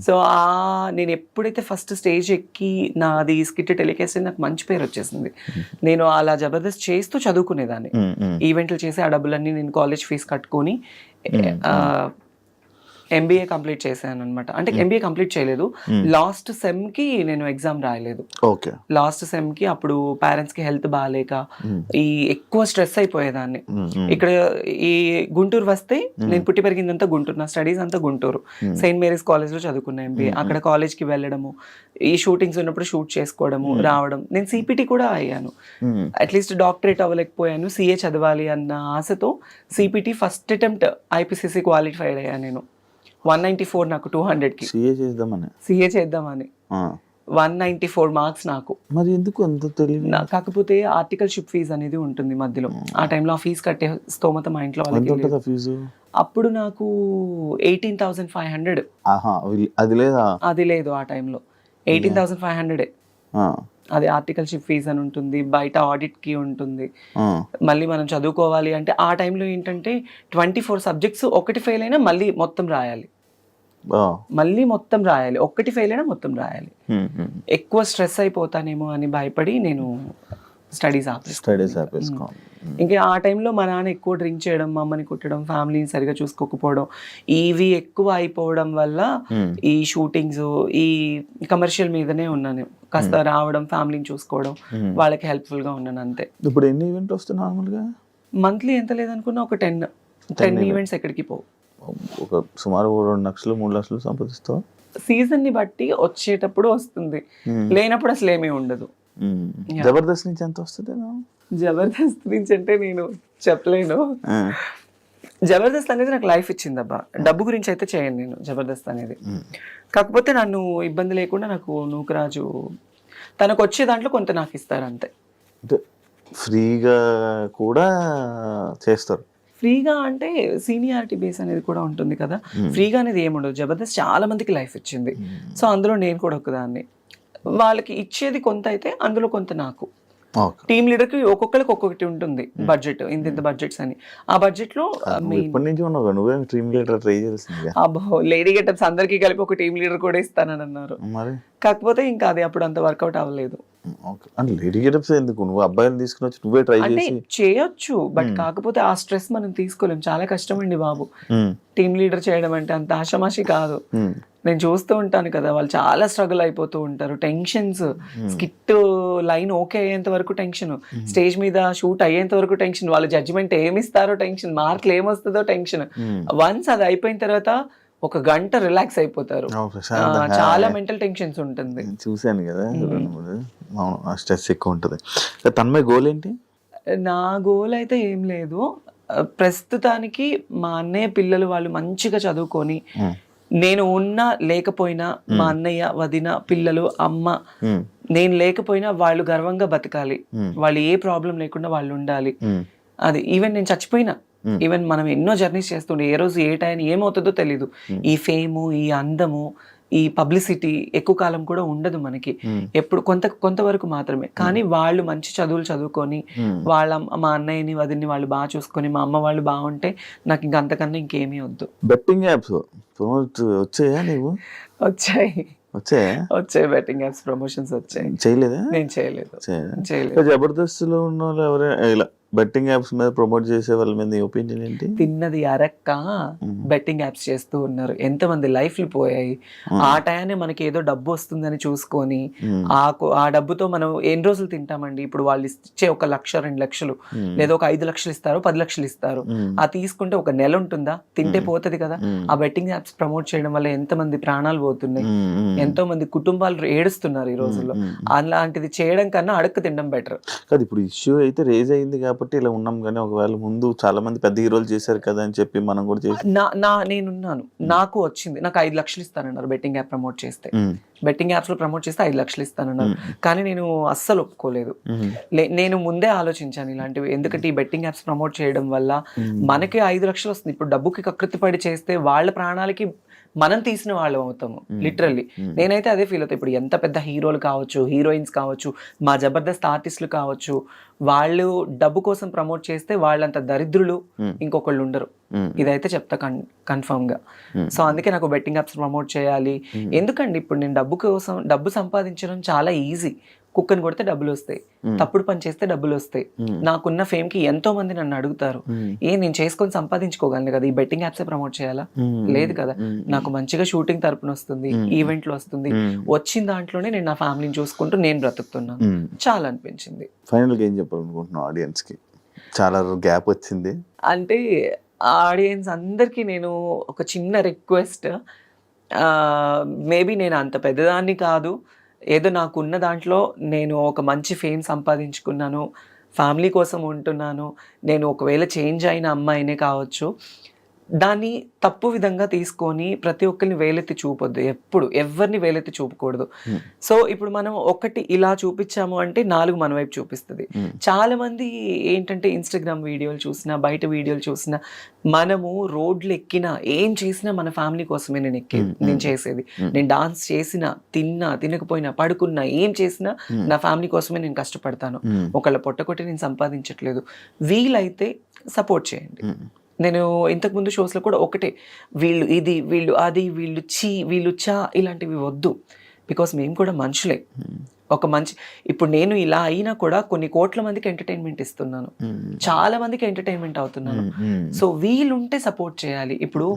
సో నేను ఎప్పుడైతే ఫస్ట్ స్టేజ్ ఎక్కి నాది స్కిట్ టెలికాస్ట్ నాకు మంచి పేరు వచ్చేసింది. నేను అలా జబర్దస్త్ చేస్తూ చదువుకునేదాన్ని, ఈవెంట్లు చేసి ఆ డబ్బులన్నీ నేను కాలేజ్ ఫీజు కట్టుకొని ఎంబీఏ కంప్లీట్ చేశాను అనమాట. అంటే ఎంబీఏ కంప్లీట్ చేయలేదు, లాస్ట్ సెమ్ కి నేను ఎగ్జామ్ రాయలేదు. లాస్ట్ సెమ్ కి అప్పుడు పేరెంట్స్ కి హెల్త్ బాగాలేక ఈ ఎక్కువ స్ట్రెస్ అయిపోయేదాన్ని. ఇక్కడ ఈ గుంటూరు వస్తే నేను పుట్టి పెరిగిందంతా గుంటూరు, నా స్టడీస్ అంతా గుంటూరు. సెయింట్ మేరీస్ కాలేజ్ లో చదువుకున్నా ఎంబీఏ. అక్కడ కాలేజ్ కి వెళ్ళడము, ఈ షూటింగ్స్ ఉన్నప్పుడు షూట్ చేసుకోవడము, రావడం. నేను సిపిటి కూడా అయ్యాను, అట్లీస్ట్ డాక్టరేట్ అవ్వలేకపోయాను, సిఏ చదవాలి అన్న ఆశతో CPT first attempt IPCC qualified అయ్యాను నేను. 194 నాకు 200కి సిఏ చేద్దామని 194 మార్క్స్ నాకు. మరి ఎందుకు అంత తెలియదు? కాకపోతే ఆర్టికల్షిప్ ఫీజు అనేది ఉంటుంది మధ్యలో. ఆ టైంలో ఆ ఫీజు కట్టే స్తోమత మా ఇంట్లో వాళ్ళకి ఫీజు. అప్పుడు నాకు 18,500. అది లేదు ఆ టైంలో. 18,500 అది ఆర్టికల్షిప్ ఫీజు అని ఉంటుంది, బయట ఆడిట్ కి ఉంటుంది, మళ్ళీ మనం చదువుకోవాలి అంటే. ఆ టైంలో ఏంటంటే 24 సబ్జెక్ట్స్, ఒకటి ఫెయిల్ అయినా మళ్ళీ మొత్తం రాయాలి, ఒక్కటి ఫెయిల్ అయినా మొత్తం రాయాలి. ఎక్కువ స్ట్రెస్ అయిపోతానేమో అని భయపడి నేను స్టడీస్ ఆపేసుకున్నాను. ఇంకా ఆ టైంలో మా నాన్న ఎక్కువ డ్రింక్ చేయడం, మా అమ్మని కుట్టడం, ఫ్యామిలీని సరిగా చూసుకోకపోవడం, ఇవి ఎక్కువ అయిపోవడం వల్ల ఈ షూటింగ్స్, ఈ కమర్షియల్ మీదనే ఉన్నాను. కాస్త రావడం, ఫ్యామిలీని చూసుకోవడం, వాళ్ళకి హెల్ప్ఫుల్ గా ఉన్నాను అంతే. ఇప్పుడు ఎన్ని ఈవెంట్ వస్తాయి నార్మల్గా? మంత్లీ ఎంత లేదనుకున్నా ఒక 10 ఈవెంట్స్ ఎక్కడికి పోవు. ఒక సుమారు 2 లక్షలు 3 లక్షలు సంపాదిస్తావు. సీజన్ ని బట్టి వచ్చేటప్పుడు వస్తుంది, లేనప్పుడు అసలు ఏమీ ఉండదు. జబర్దస్త్ నుంచి ఎంత వస్తుంది? జబర్దస్త్ నుంచి అంటే నేను చెప్పలేను. జబర్దస్త్ అనేది నాకు లైఫ్ ఇచ్చింది అబ్బా. డబ్బు గురించి అయితే చేయను నేను జబర్దస్త్ అనేది. కాకపోతే నన్ను ఇబ్బంది లేకుండా నాకు నూకరాజు తనకు వచ్చే దాంట్లో కొంత నాకు ఇస్తారు అంతే. ఫ్రీగా కూడా చేస్తారు. ఫ్రీగా అంటే సీనియారిటీ బేస్ అనేది కూడా ఉంటుంది కదా. ఫ్రీగా అనేది ఏముండదు. జబర్దస్త్ చాలా మందికి లైఫ్ ఇచ్చింది. సో అందులో నేను కూడా ఒకదాన్ని. వాళ్ళకి ఇచ్చేది కొంత అయితే అందులో కొంత నాకు. టీమ్ లీడర్ కి ఒక్కొక్కరికి ఒక్కొక్కటి ఉంటుంది బడ్జెట్, ఇంత బడ్జెట్స్ అని. ఆ బడ్జెట్ లో అబ్బో లేడీ గెటప్స్ అందరికి కలిపి ఒక టీమ్ లీడర్ కూడా ఇస్తానని అన్నారు. కాకపోతే ఇంకా అది అప్పుడు అంత వర్కౌట్ అవ్వలేదు. అంటే చేయొచ్చు, బట్ కాకపోతే ఆ స్ట్రెస్ మనం తీసుకోలేం. చాలా కష్టం అండి బాబు టీమ్ లీడర్ చేయడం అంటే, అంత ఆషామాషి కాదు. నేను చూస్తూ ఉంటాను కదా, వాళ్ళు చాలా స్ట్రగుల్ అయిపోతూ ఉంటారు. టెన్షన్స్, స్కిట్ లైన్ ఓకే అయ్యేంత వరకు టెన్షన్, స్టేజ్ మీద షూట్ అయ్యేంత వరకు టెన్షన్, వాళ్ళు జడ్జిమెంట్ ఏమిస్తారో టెన్షన్, మార్కులు ఏమొస్తుందో టెన్షన్. వన్స్ అది అయిపోయిన తర్వాత ఒక గంట రిలాక్స్ అయిపోతారు. చాలా మెంటల్ టెన్షన్స్ ఉంటుంది. చూసాను కదా, స్ట్రెస్ ఎక్కువ ఉంటుంది. తన్మయ గోల్ ఏంటి? నా గోల్ అయితే ఏం లేదు ప్రస్తుతానికి. మా అన్నయ్య పిల్లలు వాళ్ళు మంచిగా చదువుకొని, నేను ఉన్నా లేకపోయినా మా అన్నయ్య, వదిన, పిల్లలు, అమ్మ, నేను లేకపోయినా వాళ్ళు గర్వంగా బతకాలి. వాళ్ళు ఏ ప్రాబ్లం లేకుండా వాళ్ళు ఉండాలి. అది ఈవెన్ నేను చచ్చిపోయినా, ఈవెన్ మనం ఎన్నో జర్నీస్ చేస్తుండే, ఏ రోజు ఏ టైం ఏమవుతుందో తెలీదు. ఈ ఫేము, ఈ అందము, ఈ పబ్లిసిటీ ఎక్కువ కాలం కూడా ఉండదు మనకి. ఎప్పుడు కొంతవరకు మాత్రమే. కానీ వాళ్ళు మంచి చదువులు చదువుకొని, మా అన్నయ్యని, వదిన్ని వాళ్ళు బాగా చూసుకొని, మా అమ్మ వాళ్ళు బాగుంటే నాకు ఇంక అంతకన్నా ఇంకేమీ వద్దు. బెట్టింగ్ యాప్స్ వచ్చాయా? నీవు వచ్చాయి బెట్టింగ్ యాప్స్ ప్రమోషన్స్ వచ్చాయి. చేయలేదా? నేను చేయలేదు. జబర్దస్త్ లో ఉన్న వాళ్ళు ఎవరైనా ఇలా బెట్టింగ్ యాప్స్ మీద ప్రమోట్ చేసే వాళ్ళ మీద ఒపీనియన్ ఏంటి? తిన్నది అరక్క బెట్టింగ్ యాప్స్ చేస్తూ ఉన్నారు. ఎంతమంది లైఫ్లు పోయాయి. ఆ టయాన్ని మనకి ఏదో డబ్బు వస్తుందని చూసుకొని ఆ డబ్బుతో మనం ఎన్ని రోజులు తింటామండి? ఇప్పుడు వాళ్ళు ఇచ్చే 1 లక్ష 2 లక్షలు లేదా ఒక 5 లక్షలు ఇస్తారు, 10 లక్షలు ఇస్తారు. ఆ తీసుకుంటే ఒక నెల ఉంటుందా? తింటే పోతుంది కదా. ఆ బెట్టింగ్ యాప్స్ ప్రమోట్ చేయడం వల్ల ఎంతమంది ప్రాణాలు పోతున్నాయి, ఎంతో మంది కుటుంబాలు ఏడుస్తున్నారు ఈ రోజుల్లో. అలాంటిది చేయడం కన్నా అడక్క తినడం బెటర్. ఇప్పుడు ఇష్యూ అయితే రేజ్ అయింది కాబట్టి ఇలా ఉన్నాం, కానీ ఒకవేళ ముందు చాలా మంది పెద్ద హీరోలు చేశారు కదా అని చెప్పి మనం కూడా చేసి నేనున్నాను. నాకు వచ్చింది, నాకు 5 లక్షలు ఇస్తానన్నారు బెట్టింగ్ యాప్ ప్రమోట్ చేస్తే. బెట్టింగ్ యాప్స్ లో ప్రమోట్ చేస్తే 5 లక్షలు ఇస్తానన్నారు. కానీ నేను అస్సలు ఒప్పుకోలేదు. నేను ముందే ఆలోచించాను ఇలాంటివి. ఎందుకంటే ఈ బెట్టింగ్ యాప్స్ ప్రమోట్ చేయడం వల్ల మనకి 5 లక్షలు వస్తుంది. ఇప్పుడు డబ్బుకి కకృతి పడి చేస్తే వాళ్ళ ప్రాణాలకి మనం తీసిన వాళ్ళం అవుతాము లిటరల్లీ. నేనైతే అదే ఫీల్ అవుతాను. ఇప్పుడు ఎంత పెద్ద హీరోలు కావచ్చు, హీరోయిన్స్ కావచ్చు, మా జబర్దస్త్ ఆర్టిస్టులు కావచ్చు, వాళ్ళు డబ్బు కోసం ప్రమోట్ చేస్తే వాళ్ళంత దరిద్రులు ఇంకొకళ్ళు ఉండరు. ఇదైతే చెప్తా కన్ఫర్మ్ గా. సో అందుకే నాకు బెట్టింగ్ యాప్స్ ప్రమోట్ చేయాలి. ఎందుకండి ఇప్పుడు నేను డబ్బు సంపాదించడం చాలా ఈజీ. కుక్కని కొడితే డబ్బులు వస్తాయి, తప్పుడు పని చేస్తే డబ్బులు వస్తాయి. నాకున్న ఫేమ్ కి ఎంతో మంది నన్ను అడుగుతారు, నేను చేసుకొని సంపాదించుకోగలను కదా, ఈ బెట్టింగ్ యాప్సే ప్రమోట్ చేయాలా? లేదు కదా. నాకు మంచిగా షూటింగ్ తరపున వస్తుంది, ఈవెంట్లు వస్తుంది, వచ్చిన దాంట్లోనే నేను నా ఫ్యామిలీని చూసుకుంటూ నేను బ్రతుకుతున్నాను. చాలా అనిపించింది. ఫైనల్ గా ఏం చెప్పాలనుకుంటున్నావు ఆడియన్స్ కి? చాలా గ్యాప్ వచ్చింది అంటే ఆడియన్స్ అందరికీ నేను ఒక చిన్న రిక్వెస్ట్, మేబీ నేను అంత పెద్దదాన్ని కాదు, ఏదో నాకున్న దాంట్లో నేను ఒక మంచి ఫేమ్ సంపాదించుకున్నాను, ఫ్యామిలీ కోసం ఉంటున్నాను. నేను ఒకవేళ చేంజ్ అయిన అమ్మాయినే కావచ్చు, దాన్ని తప్పు విధంగా తీసుకొని ప్రతి ఒక్కరిని వేలెత్తి చూపొద్దు. ఎప్పుడు ఎవరిని వేలెత్తి చూపకూడదు. సో ఇప్పుడు మనం ఒకటి ఇలా చూపించాము అంటే 4 మన వైపు చూపిస్తుంది. చాలా మంది ఏంటంటే ఇన్స్టాగ్రామ్ వీడియోలు చూసినా, బయట వీడియోలు చూసినా, మనము రోడ్లు ఎక్కినా, ఏం చేసినా మన ఫ్యామిలీ కోసమే నేను చేసేది. నేను డాన్స్ చేసినా, తిన్నా, తినకపోయినా, పడుకున్నా, ఏం చేసినా నా ఫ్యామిలీ కోసమే నేను కష్టపడతాను. ఒకళ్ళ పొట్టకొట్టి నేను సంపాదించట్లేదు. వీలైతే సపోర్ట్ చేయండి. నేను ఇంతకుముందు షోస్లో కూడా ఒకటే, వీళ్ళు ఇది, వీళ్ళు అది, వీళ్ళు వీళ్ళు ఇలాంటివి వద్దు. బికాస్ మేము కూడా మనుషులే. ఒక మంచి, ఇప్పుడు నేను ఇలా అయినా కూడా కొన్ని కోట్ల మందికి ఎంటర్టైన్మెంట్ ఇస్తున్నాను, చాలా మందికి ఎంటర్టైన్మెంట్ అవుతున్నాను. సో వీళ్ళుంటే సపోర్ట్ చేయాలి. ఇప్పుడు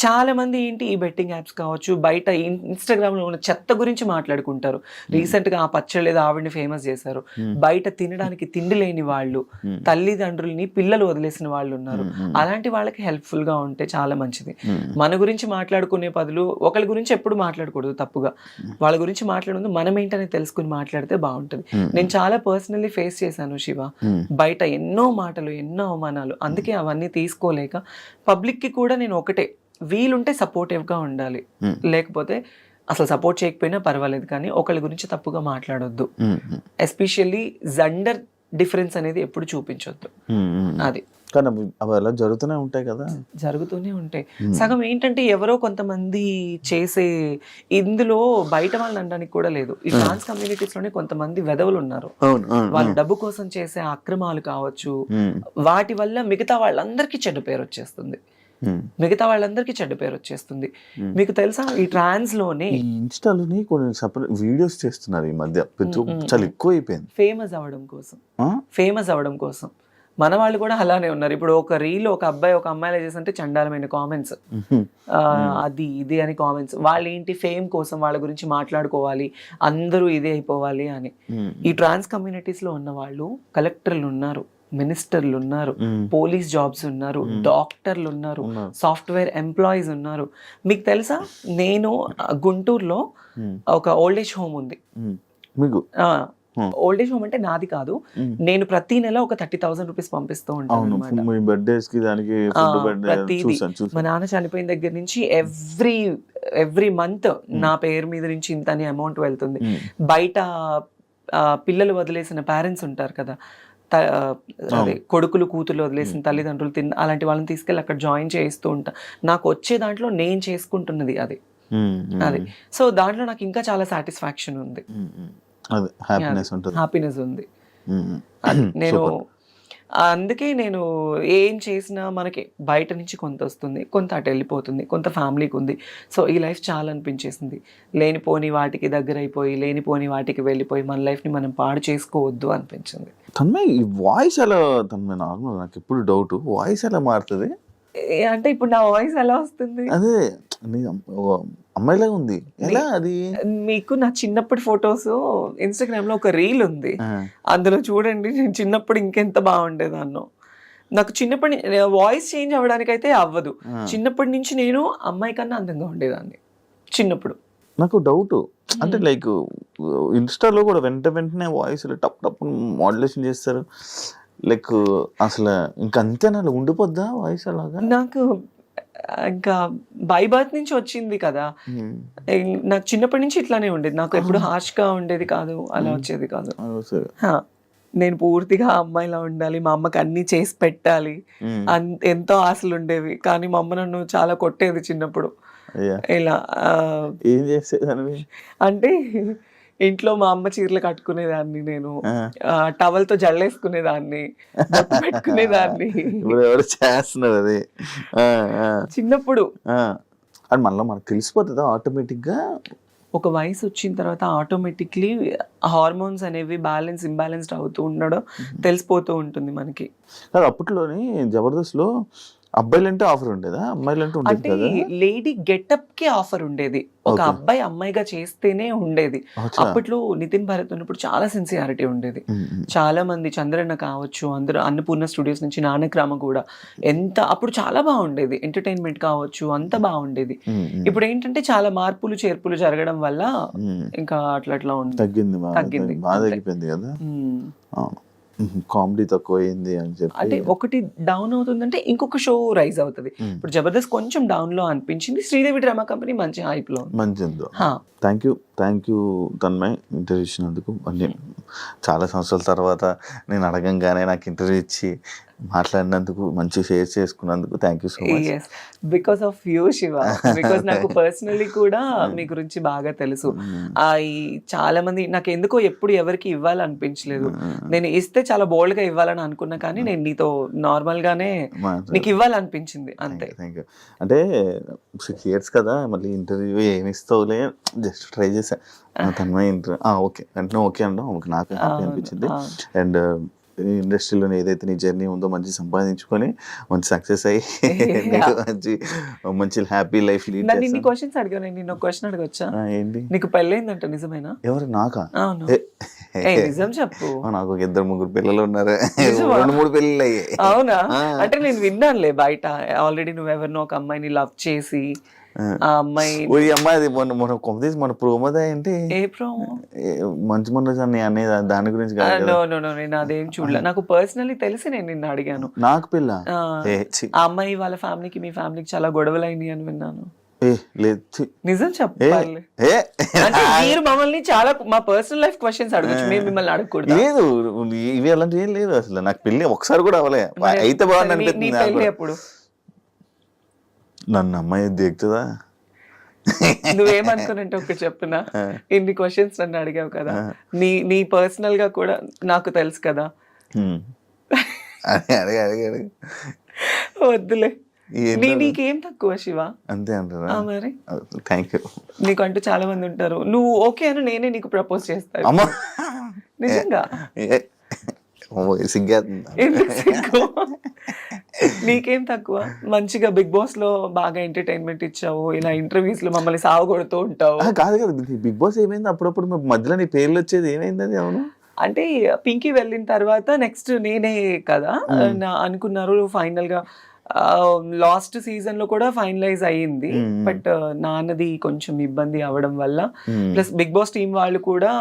చాలా మంది ఏంటి, ఈ బెట్టింగ్ యాప్స్ కావచ్చు, బయట ఇన్స్టాగ్రామ్లో ఉన్న చెత్త గురించి మాట్లాడుకుంటారు. రీసెంట్గా ఆ పచ్చళ్ళు ఏదో ఆవిడని ఫేమస్ చేశారు. బయట తినడానికి తిండి లేని వాళ్ళు, తల్లిదండ్రుల్ని పిల్లలు వదిలేసిన వాళ్ళు ఉన్నారు. అలాంటి వాళ్ళకి హెల్ప్ఫుల్గా ఉంటే చాలా మంచిది. మన గురించి మాట్లాడుకునే బదులు ఒకళ్ళ గురించి ఎప్పుడు మాట్లాడకూడదు తప్పుగా. వాళ్ళ గురించి మాట్లాడదు, మనం ఏంటనే తెలుసుకుని మాట్లాడితే బాగుంటుంది. నేను చాలా పర్సనల్లీ ఫేస్ చేశాను శివ, బయట ఎన్నో మాటలు, ఎన్నో అవమానాలు. అందుకే అవన్నీ తీసుకోలేక పబ్లిక్కి కూడా నేను ఒకటే, వీలుంటే సపోర్టివ్గా ఉండాలి, లేకపోతే అసలు సపోర్ట్ చేయకపోయినా పర్వాలేదు, కానీ ఒకళ్ళ గురించి తప్పుగా మాట్లాడొద్దు. ఎస్పెషల్లీ జెండర్ డిఫరెన్స్ అనేది ఎప్పుడు చూపించొద్దు. అది కానీ అవి అలా జరుగుతూనే ఉంటాయి కదా, జరుగుతూనే ఉంటాయి. సగం ఏంటంటే ఎవరో కొంతమంది చేసే, ఇందులో బయట వాళ్ళని అనడానికి కూడా లేదు. ఈ ట్రాన్స్ కమ్యూనిటీస్ లోనే కొంతమంది వెధవులు ఉన్నారు. వాళ్ళు డబ్బు కోసం చేసే అక్రమాలు కావచ్చు, వాటి వల్ల మిగతా వాళ్ళందరికీ చెడ్డ పేరు వచ్చేస్తుంది. మీకు తెలుసా, ఈ ట్రాన్స్ లోనే ఇన్స్టాలోని కొన్ని సెపరేట్ వీడియోస్ చేస్తున్నారు ఈ మధ్య, చాలా ఎక్కువ అయిపోయింది ఫేమస్ అవ్వడం కోసం. మన వాళ్ళు కూడా అలానే ఉన్నారు. ఇప్పుడు ఒక రీల్ ఒక అబ్బాయి ఒక అమ్మాయిలా చేస్తుంటే చండాలమైన కామెంట్స్, అది ఇది అని కామెంట్స్. వాళ్ళు ఏంటి, ఫేమ్ కోసం వాళ్ళ గురించి మాట్లాడుకోవాలి, అందరూ ఇదే అయిపోవాలి అని. ఈ ట్రాన్స్ కమ్యూనిటీస్ లో ఉన్న వాళ్ళు కలెక్టర్లు ఉన్నారు, మినిస్టర్లు ఉన్నారు, పోలీస్ జాబ్స్ ఉన్నారు, డాక్టర్లు ఉన్నారు, సాఫ్ట్వేర్ ఎంప్లాయీస్ ఉన్నారు. మీకు తెలుసా, నేను గుంటూరులో ఒక ఓల్డ్ ఏజ్ హోమ్ ఉంది. ఓల్డ్ ఏజ్ హోమ్ అంటే నాది కాదు, నేను ప్రతి నెల ఒక 30,000 రూపీస్ పంపిస్తూ ఉంటాను. మా నాన్న చనిపోయిన దగ్గర నుంచి ఎవ్రీ మంత్ నా పేరు మీద నుంచి ఇంత అని అమౌంట్ వెళ్తుంది. బయట పిల్లలు వదిలేసిన పేరెంట్స్ ఉంటారు కదా, అదే కొడుకులు కూతురు వదిలేసిన తల్లిదండ్రులు అలాంటి వాళ్ళని తీసుకెళ్ళి అక్కడ జాయిన్ చేయిస్తూ ఉంటా. నాకు వచ్చే దాంట్లో నేను చేసుకుంటున్నది అది. సో దాంట్లో నాకు ఇంకా చాలా సాటిస్ఫాక్షన్ ఉంది, హ్యాపీనెస్ ఉంది. నేను అందుకే నేను ఏం చేసినా మనకి బయట నుంచి కొంత వస్తుంది, కొంత అటు వెళ్ళిపోతుంది, కొంత ఫ్యామిలీకి ఉంది. సో ఈ లైఫ్ చాలా అనిపించేసింది. లేనిపోని వాటికి దగ్గర అయిపోయి, లేనిపోని వాటికి వెళ్ళిపోయి మన లైఫ్ని మనం పాడు చేసుకోవద్దు అనిపించింది. తన్మయ్, వాయిస్ ఎలా తన్మయ్, నార్మల్ నాకు ఎప్పుడు డౌట్, వాయిస్ ఎలా మారుతుంది అంటే ఇప్పుడు నా వాయిస్ ఎలా వస్తుంది? అదే అమ్మాయిలాగా ఉంది, ఎలా అది? మీకు నా చిన్నప్పటి ఫొటోస్ ఇన్స్టాగ్రామ్ లో ఒక రీల్ ఉంది, అందులో చూడండి. నేను చిన్నప్పుడు ఇంకెంత బాగుండేదాన్నో. నాకు చిన్నప్పటి వాయిస్ చేంజ్ అవ్వడానికి అయితే అవ్వదు. చిన్నప్పటి నుంచి నేను అమ్మాయి కన్నా అందంగా ఉండేదాన్ని చిన్నప్పుడు. నాకు డౌట్, అంటే లైక్ ఇన్స్టాలో కూడా వెంటనే వాయిస్ టప్ టప్ మోడ్యులేషన్ చేస్తారు, లైక్ అసలు ఇంకా అంతేనా, ఉండిపోద్దా వాయిస్ అలాగా? నాకు ఇంకా బై బర్త్ నుంచి వచ్చింది కదా, నాకు చిన్నప్పటి నుంచి ఇట్లానే ఉండేది. నాకు ఎప్పుడు హార్ష్గా ఉండేది కాదు, అలా వచ్చేది కాదు. నేను పూర్తిగా అమ్మాయిలా ఉండాలి, మా అమ్మకి అన్ని చేసి పెట్టాలి, ఎంతో ఆశలు ఉండేవి. కానీ మా అమ్మ నన్ను చాలా కొట్టేది చిన్నప్పుడు. అయ్యా ఇలా ఏం చేసేదానివి? అంటే ఇంట్లో మా అమ్మ చీరలు కట్టుకునేదాన్ని, నేను టవల్తో జల్లేసుకునేదాన్ని, బొట్టు పెట్టుకునేదాన్ని ఇప్పుడు ఎవరు చేస్తున్నారు అది? చిన్నప్పుడు. అది మనకు తెలిసిపోతుందా ఆటోమేటిక్గా? ఒక వయసు వచ్చిన తర్వాత ఆటోమేటిక్లీ హార్మోన్స్ అనేవి ఇంబ్యాలెన్స్డ్ అవుతూ ఉండడం తెలిసిపోతూ ఉంటుంది మనకి. కాదు అప్పట్లోని జబర్దస్త్లో అబ్బాయిలంటే ఆఫర్ ఉండేదా, అమ్మాయిలంటే ఉండేది అంటే కదా? లేడీ గెటప్ కి ఆఫర్ ఉండేది, ఒక అబ్బాయి అమ్మాయిగా చేస్తేనే ఉండేది. అప్పట్లో నితిన్ భరత్ ఉన్నప్పుడు చాలా సిన్సియారిటీ ఉండేది. చాలా మంది, చంద్రన్న కావచ్చు, అందరూ అన్నపూర్ణ స్టూడియోస్ నుంచి నానక్రామ కూడా, ఎంత అప్పుడు చాలా బాగుండేది. ఎంటర్టైన్మెంట్ కావచ్చు, అంత బాగుండేది. ఇప్పుడు ఏంటంటే చాలా మార్పులు చేర్పులు జరగడం వల్ల ఇంకా అట్లా ఉంది, తగ్గింది, బాగా తగ్గిపోయింది కదా. కామెడీ తక్కువ అయింది అని చెప్పి, అంటే ఒకటి డౌన్ అవుతుందంటే ఇంకొక షో రైజ్ అవుతుంది. ఇప్పుడు జబర్దస్త్ కొంచెం డౌన్ లో అనిపించింది, శ్రీదేవి డ్రామా కంపెనీ మంచి హైప్ లో మంచిది. థ్యాంక్ యూ తన్మయ్, ఇంటర్వ్యూ ఇచ్చినందుకు. అన్ని చాలా సంవత్సరాల తర్వాత నేను అడగంగానే నాకు ఇంటర్వ్యూ ఇచ్చి మాట్లాడినందుకు, మంచి షేర్ చేసుకున్నందుకు thank you so much. Because of you Shiva, because నాకు పర్సనలీ కూడా మీ గురించి బాగా తెలుసు. ఈ చాలా మంది నాకు ఎందుకో ఎప్పుడు ఎవరికి ఇవ్వాలనిపించలేదు. నేను ఇస్తే చాలా బోల్డ్ గా ఇవ్వాలని అనుకున్నా, కానీ నేను నీతో నార్మల్ గానే నీకు ఇవ్వాలనిపించింది అంతే. Thank you. అంటే 6 years కదా, మళ్ళీ ఇంటర్వ్యూ ఏమి ఇస్తావులే, జస్ట్ ట్రై చేసా. తన్మయ్ ఇంటర్వ్యూ ఓకే అంటే ఓకే అనడం నాకు హ్యాపీ అనిపించింది. అండ్ ఇండస్ట్రీలో ఏదైతే నీ జర్నీ ఉందో మంచి సంపాదించుకొని మంచి సక్సెస్ అయ్యి మంచి హ్యాపీ లైఫ్ లీడ్ చేస్తాను. ఇన్ని క్వశ్చన్స్ అడిగాను, నేను ఒక క్వశ్చన్ అడగొచ్చా? ఏంటి? నీకు పెళ్ళైందంట, నిజమేనా? ఎవరు? నాకా? అవును, నిజం చెప్పు. నాకు 2-3 పిల్లలు ఉన్నారు, 2-3 పెళ్ళిళ్ళు అయ్యాయి. అవునా? అంటే నేను విన్నానులే బయట, ఆల్రెడీ నువ్వెవరినో ఒక అమ్మాయిని లవ్ చేసి ఆ అమ్మాయి అది మన ప్రోమోదా ఏంటి? ఏ ప్రోమో? మంచి మొన్న అనేది దాని గురించి నేను అదేం చూడలే. నాకు పర్సనలీ తెలిసి నేను నిన్ను అడిగాను. నాకు పిల్ల? ఆ అమ్మాయి వాళ్ళ ఫ్యామిలీకి మీ ఫ్యామిలీకి చాలా గొడవలు అయినాయి అని విన్నాను. నిజం చెప్పాలి అంటే మీరు మమ్మల్ని చాలా మా పర్సనల్ లైఫ్ క్వశ్చన్స్ అడగచ్చు, మేము మిమ్మల్ని అడగకూడదు. లేదు, ఇవి అలాంటివి ఏం లేదు అసలు. నాకు పెళ్లి ఒకసారి కూడా అవ్వలే, అయితే బాగుంది అనిపిస్తుంది. అప్పుడు నన్ను అమ్మాయి దిగుతుందా? నువ్వేమనుకున్నట్టు ఒకటి చెప్తున్నా, ఇన్ని క్వశ్చన్స్ నన్ను అడిగావు కదా, నీ పర్సనల్ గా కూడా నాకు తెలుసు కదా. వద్దులే, నీకేం తక్కువ శివ? అంతే అంటారా? మరి థ్యాంక్ యూ. నీకంటూ చాలా మంది ఉంటారు, నువ్వు ఓకే అని నేనే నీకు ప్రపోజ్ చేస్తాను. నిజంగా నీకేం తక్కువ? మంచిగా బిగ్ బాస్ లో బాగా ఎంటర్టైన్మెంట్ ఇచ్చావు, ఇలా ఇంటర్వ్యూస్ లో మమ్మల్ని సాగుకొడుతూ ఉంటావు. కాదు కదా, బిగ్ బాస్ ఏమైంది? అప్పుడప్పుడు మధ్యలో నీ పేర్లు వచ్చేది ఏమైంది అది? అవును, అంటే పింకీ వెళ్ళిన తర్వాత నెక్స్ట్ నేనే కదా అనుకున్నారు. ఫైనల్ గా లాస్ట్ సీజన్ లో కూడా ఫైనలైజ్ అయ్యింది, బట్ నాన్నది కొంచెం ఇబ్బంది అవడం వల్ల, ప్లస్ బిగ్ బాస్ టీం వాళ్ళు కూడా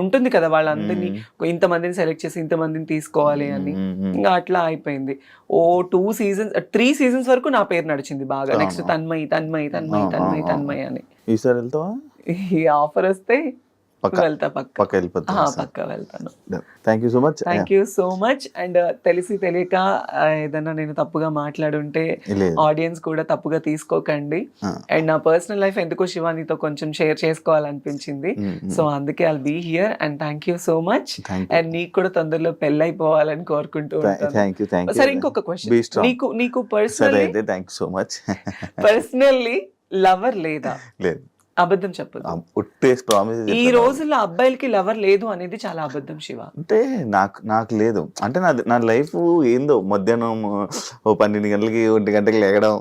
ఉంటుంది కదా, వాళ్ళందరినీ ఇంతమందిని సెలెక్ట్ చేసి ఇంతమందిని తీసుకోవాలి అని, ఇంకా అట్లా అయిపోయింది. 3 seasons వరకు నా పేరు నడిచింది బాగా. నెక్స్ట్ తన్మయ్ తన్మయ్ తన్మయ్ తన్మయ్ తన్మయ్ అని. ఈసారి వెళ్తావా? ఈ ఆఫర్ వస్తే వెళ్తా, పక్కా వెళ్తాను. Thank you so much. Thank you so much. And తెలిసి తెలియక ఏదన్నా నేను తప్పుగా మాట్లాడుంటే ఆడియన్స్ కూడా తప్పుగా తీసుకోకండి. అండ్ నా పర్సనల్ లైఫ్ ఎందుకో శివానితో కొంచెం షేర్ చేసుకోవాలనిపించింది, సో అందుకే I'll be here. And thank you so much. And నీకు కూడా తొందరలో పెళ్ళైపోవాలని కోరుకుంటూ ఉంటాను. సరే, ఇంకొక క్వశ్చన్, నీకు పర్సనల్లీ లవర్ లేదా? లేదు. అబద్ధం చెప్పదు. ఈ రోజుల్లో అబ్బాయిలకి లవర్ లేదు అనేది చాలా అబద్ధం శివ. అంటే నాకు లేదు. అంటే నా లైఫ్ ఏందో, మధ్యాహ్నం 12 గంటలకి 1 గంటకి లేగడం,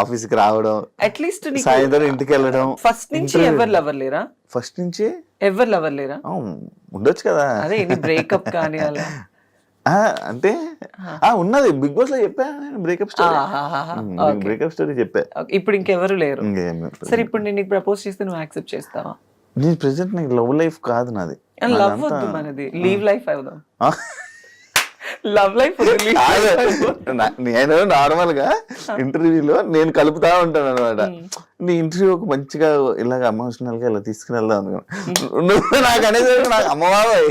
ఆఫీస్కి రావడం, అట్లీస్ట్ సాయంత్రం ఇంటికి వెళ్ళడం. ఫస్ట్ నుంచి ఎవరు లవర్ లేరా? ఫస్ట్ నుంచి ఎవరు లవర్ లేరా? ఉండొచ్చు కదా. అదే బ్రేకప్ కానీ అలా అంటే ఉన్నది. బిగ్ బాస్ లో చెప్పా బ్రేకప్ స్టోరీ చెప్పా. ఇప్పుడు ఇంకెవరు లేరు. సరే, ఇప్పుడు నేను నీకు ప్రపోజ్ చేస్తే నువ్వు యాక్సెప్ట్ చేస్తావా? నేను ప్రెసెంట్ నాకు లవ్ లైఫ్ కాదు నాది. లవ్ వద్దు, మనది లీవ్ లైఫ్ అవుదాం. లవ్ లైఫ్ నేను నార్మల్ గా ఇంటర్వ్యూలో నేను కలుపుతా ఉంటాను అనమాట. నీ ఇంటర్వ్యూ ఒక మంచిగా ఇలాగ ఎమోషనల్ గా ఇలా తీసుకుని వెళ్దాం అనుకున్నా. నాకు అనేది నాకు అమ్మబాబాయ్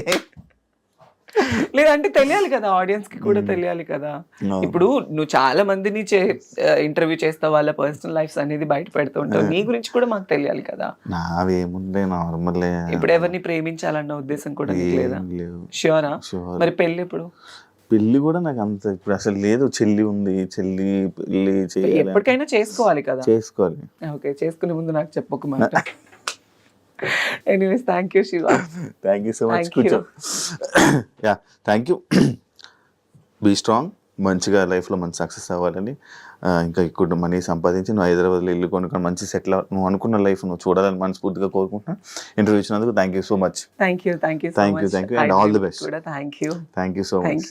లేదంటే తెలియాలి కదా, ఆడియన్స్ కి కూడా తెలియాలి కదా. ఇప్పుడు నువ్వు చాలా మందిని ఇంటర్వ్యూ చేస్తావు, వాళ్ళ పర్సనల్ లైఫ్స్ అనేది బయట పెడుతూ ఉంటావు, నీ గురించి కూడా మాకు తెలియాలి కదా. నావేముండే నార్మల్. ఇప్పుడు ఎవరిని ప్రేమించాలన్న ఉద్దేశం కూడా నీకు లేదా? ష్యూరా? మరి పెళ్లి ఎప్పుడు? పెళ్లి కూడా నాకు అంత ఇప్పుడు అసలు లేదు. చెల్లి ఉంది, చెల్లి పెళ్లి చేయాలి, ఎప్పటికైనా చేసుకోవాలి కదా. చేసుకోవాలి. ఓకే, చేసుకునే ముందు నాకు చెప్పొక మాట. Anyways, thank you Shiva. Thank you so much. Thank you. Yeah, thank you. Be strong, మంచిగా లైఫ్లో మంచి సక్సెస్ అవ్వాలని, ఇంకా ఎక్కువ మనీ సంపాదించి నువ్వు హైదరాబాద్లో ఇల్లు కొనుక్కొని మంచి సెటిల్ నువ్వు అనుకున్న లైఫ్ నువ్వు చూడాలని మనస్ఫూర్తిగా కోరుకుంటున్నా. ఇంటర్వ్యూ ఇచ్చినందుకు thank you so much. Thank you and all the best. Thank you thank you so much.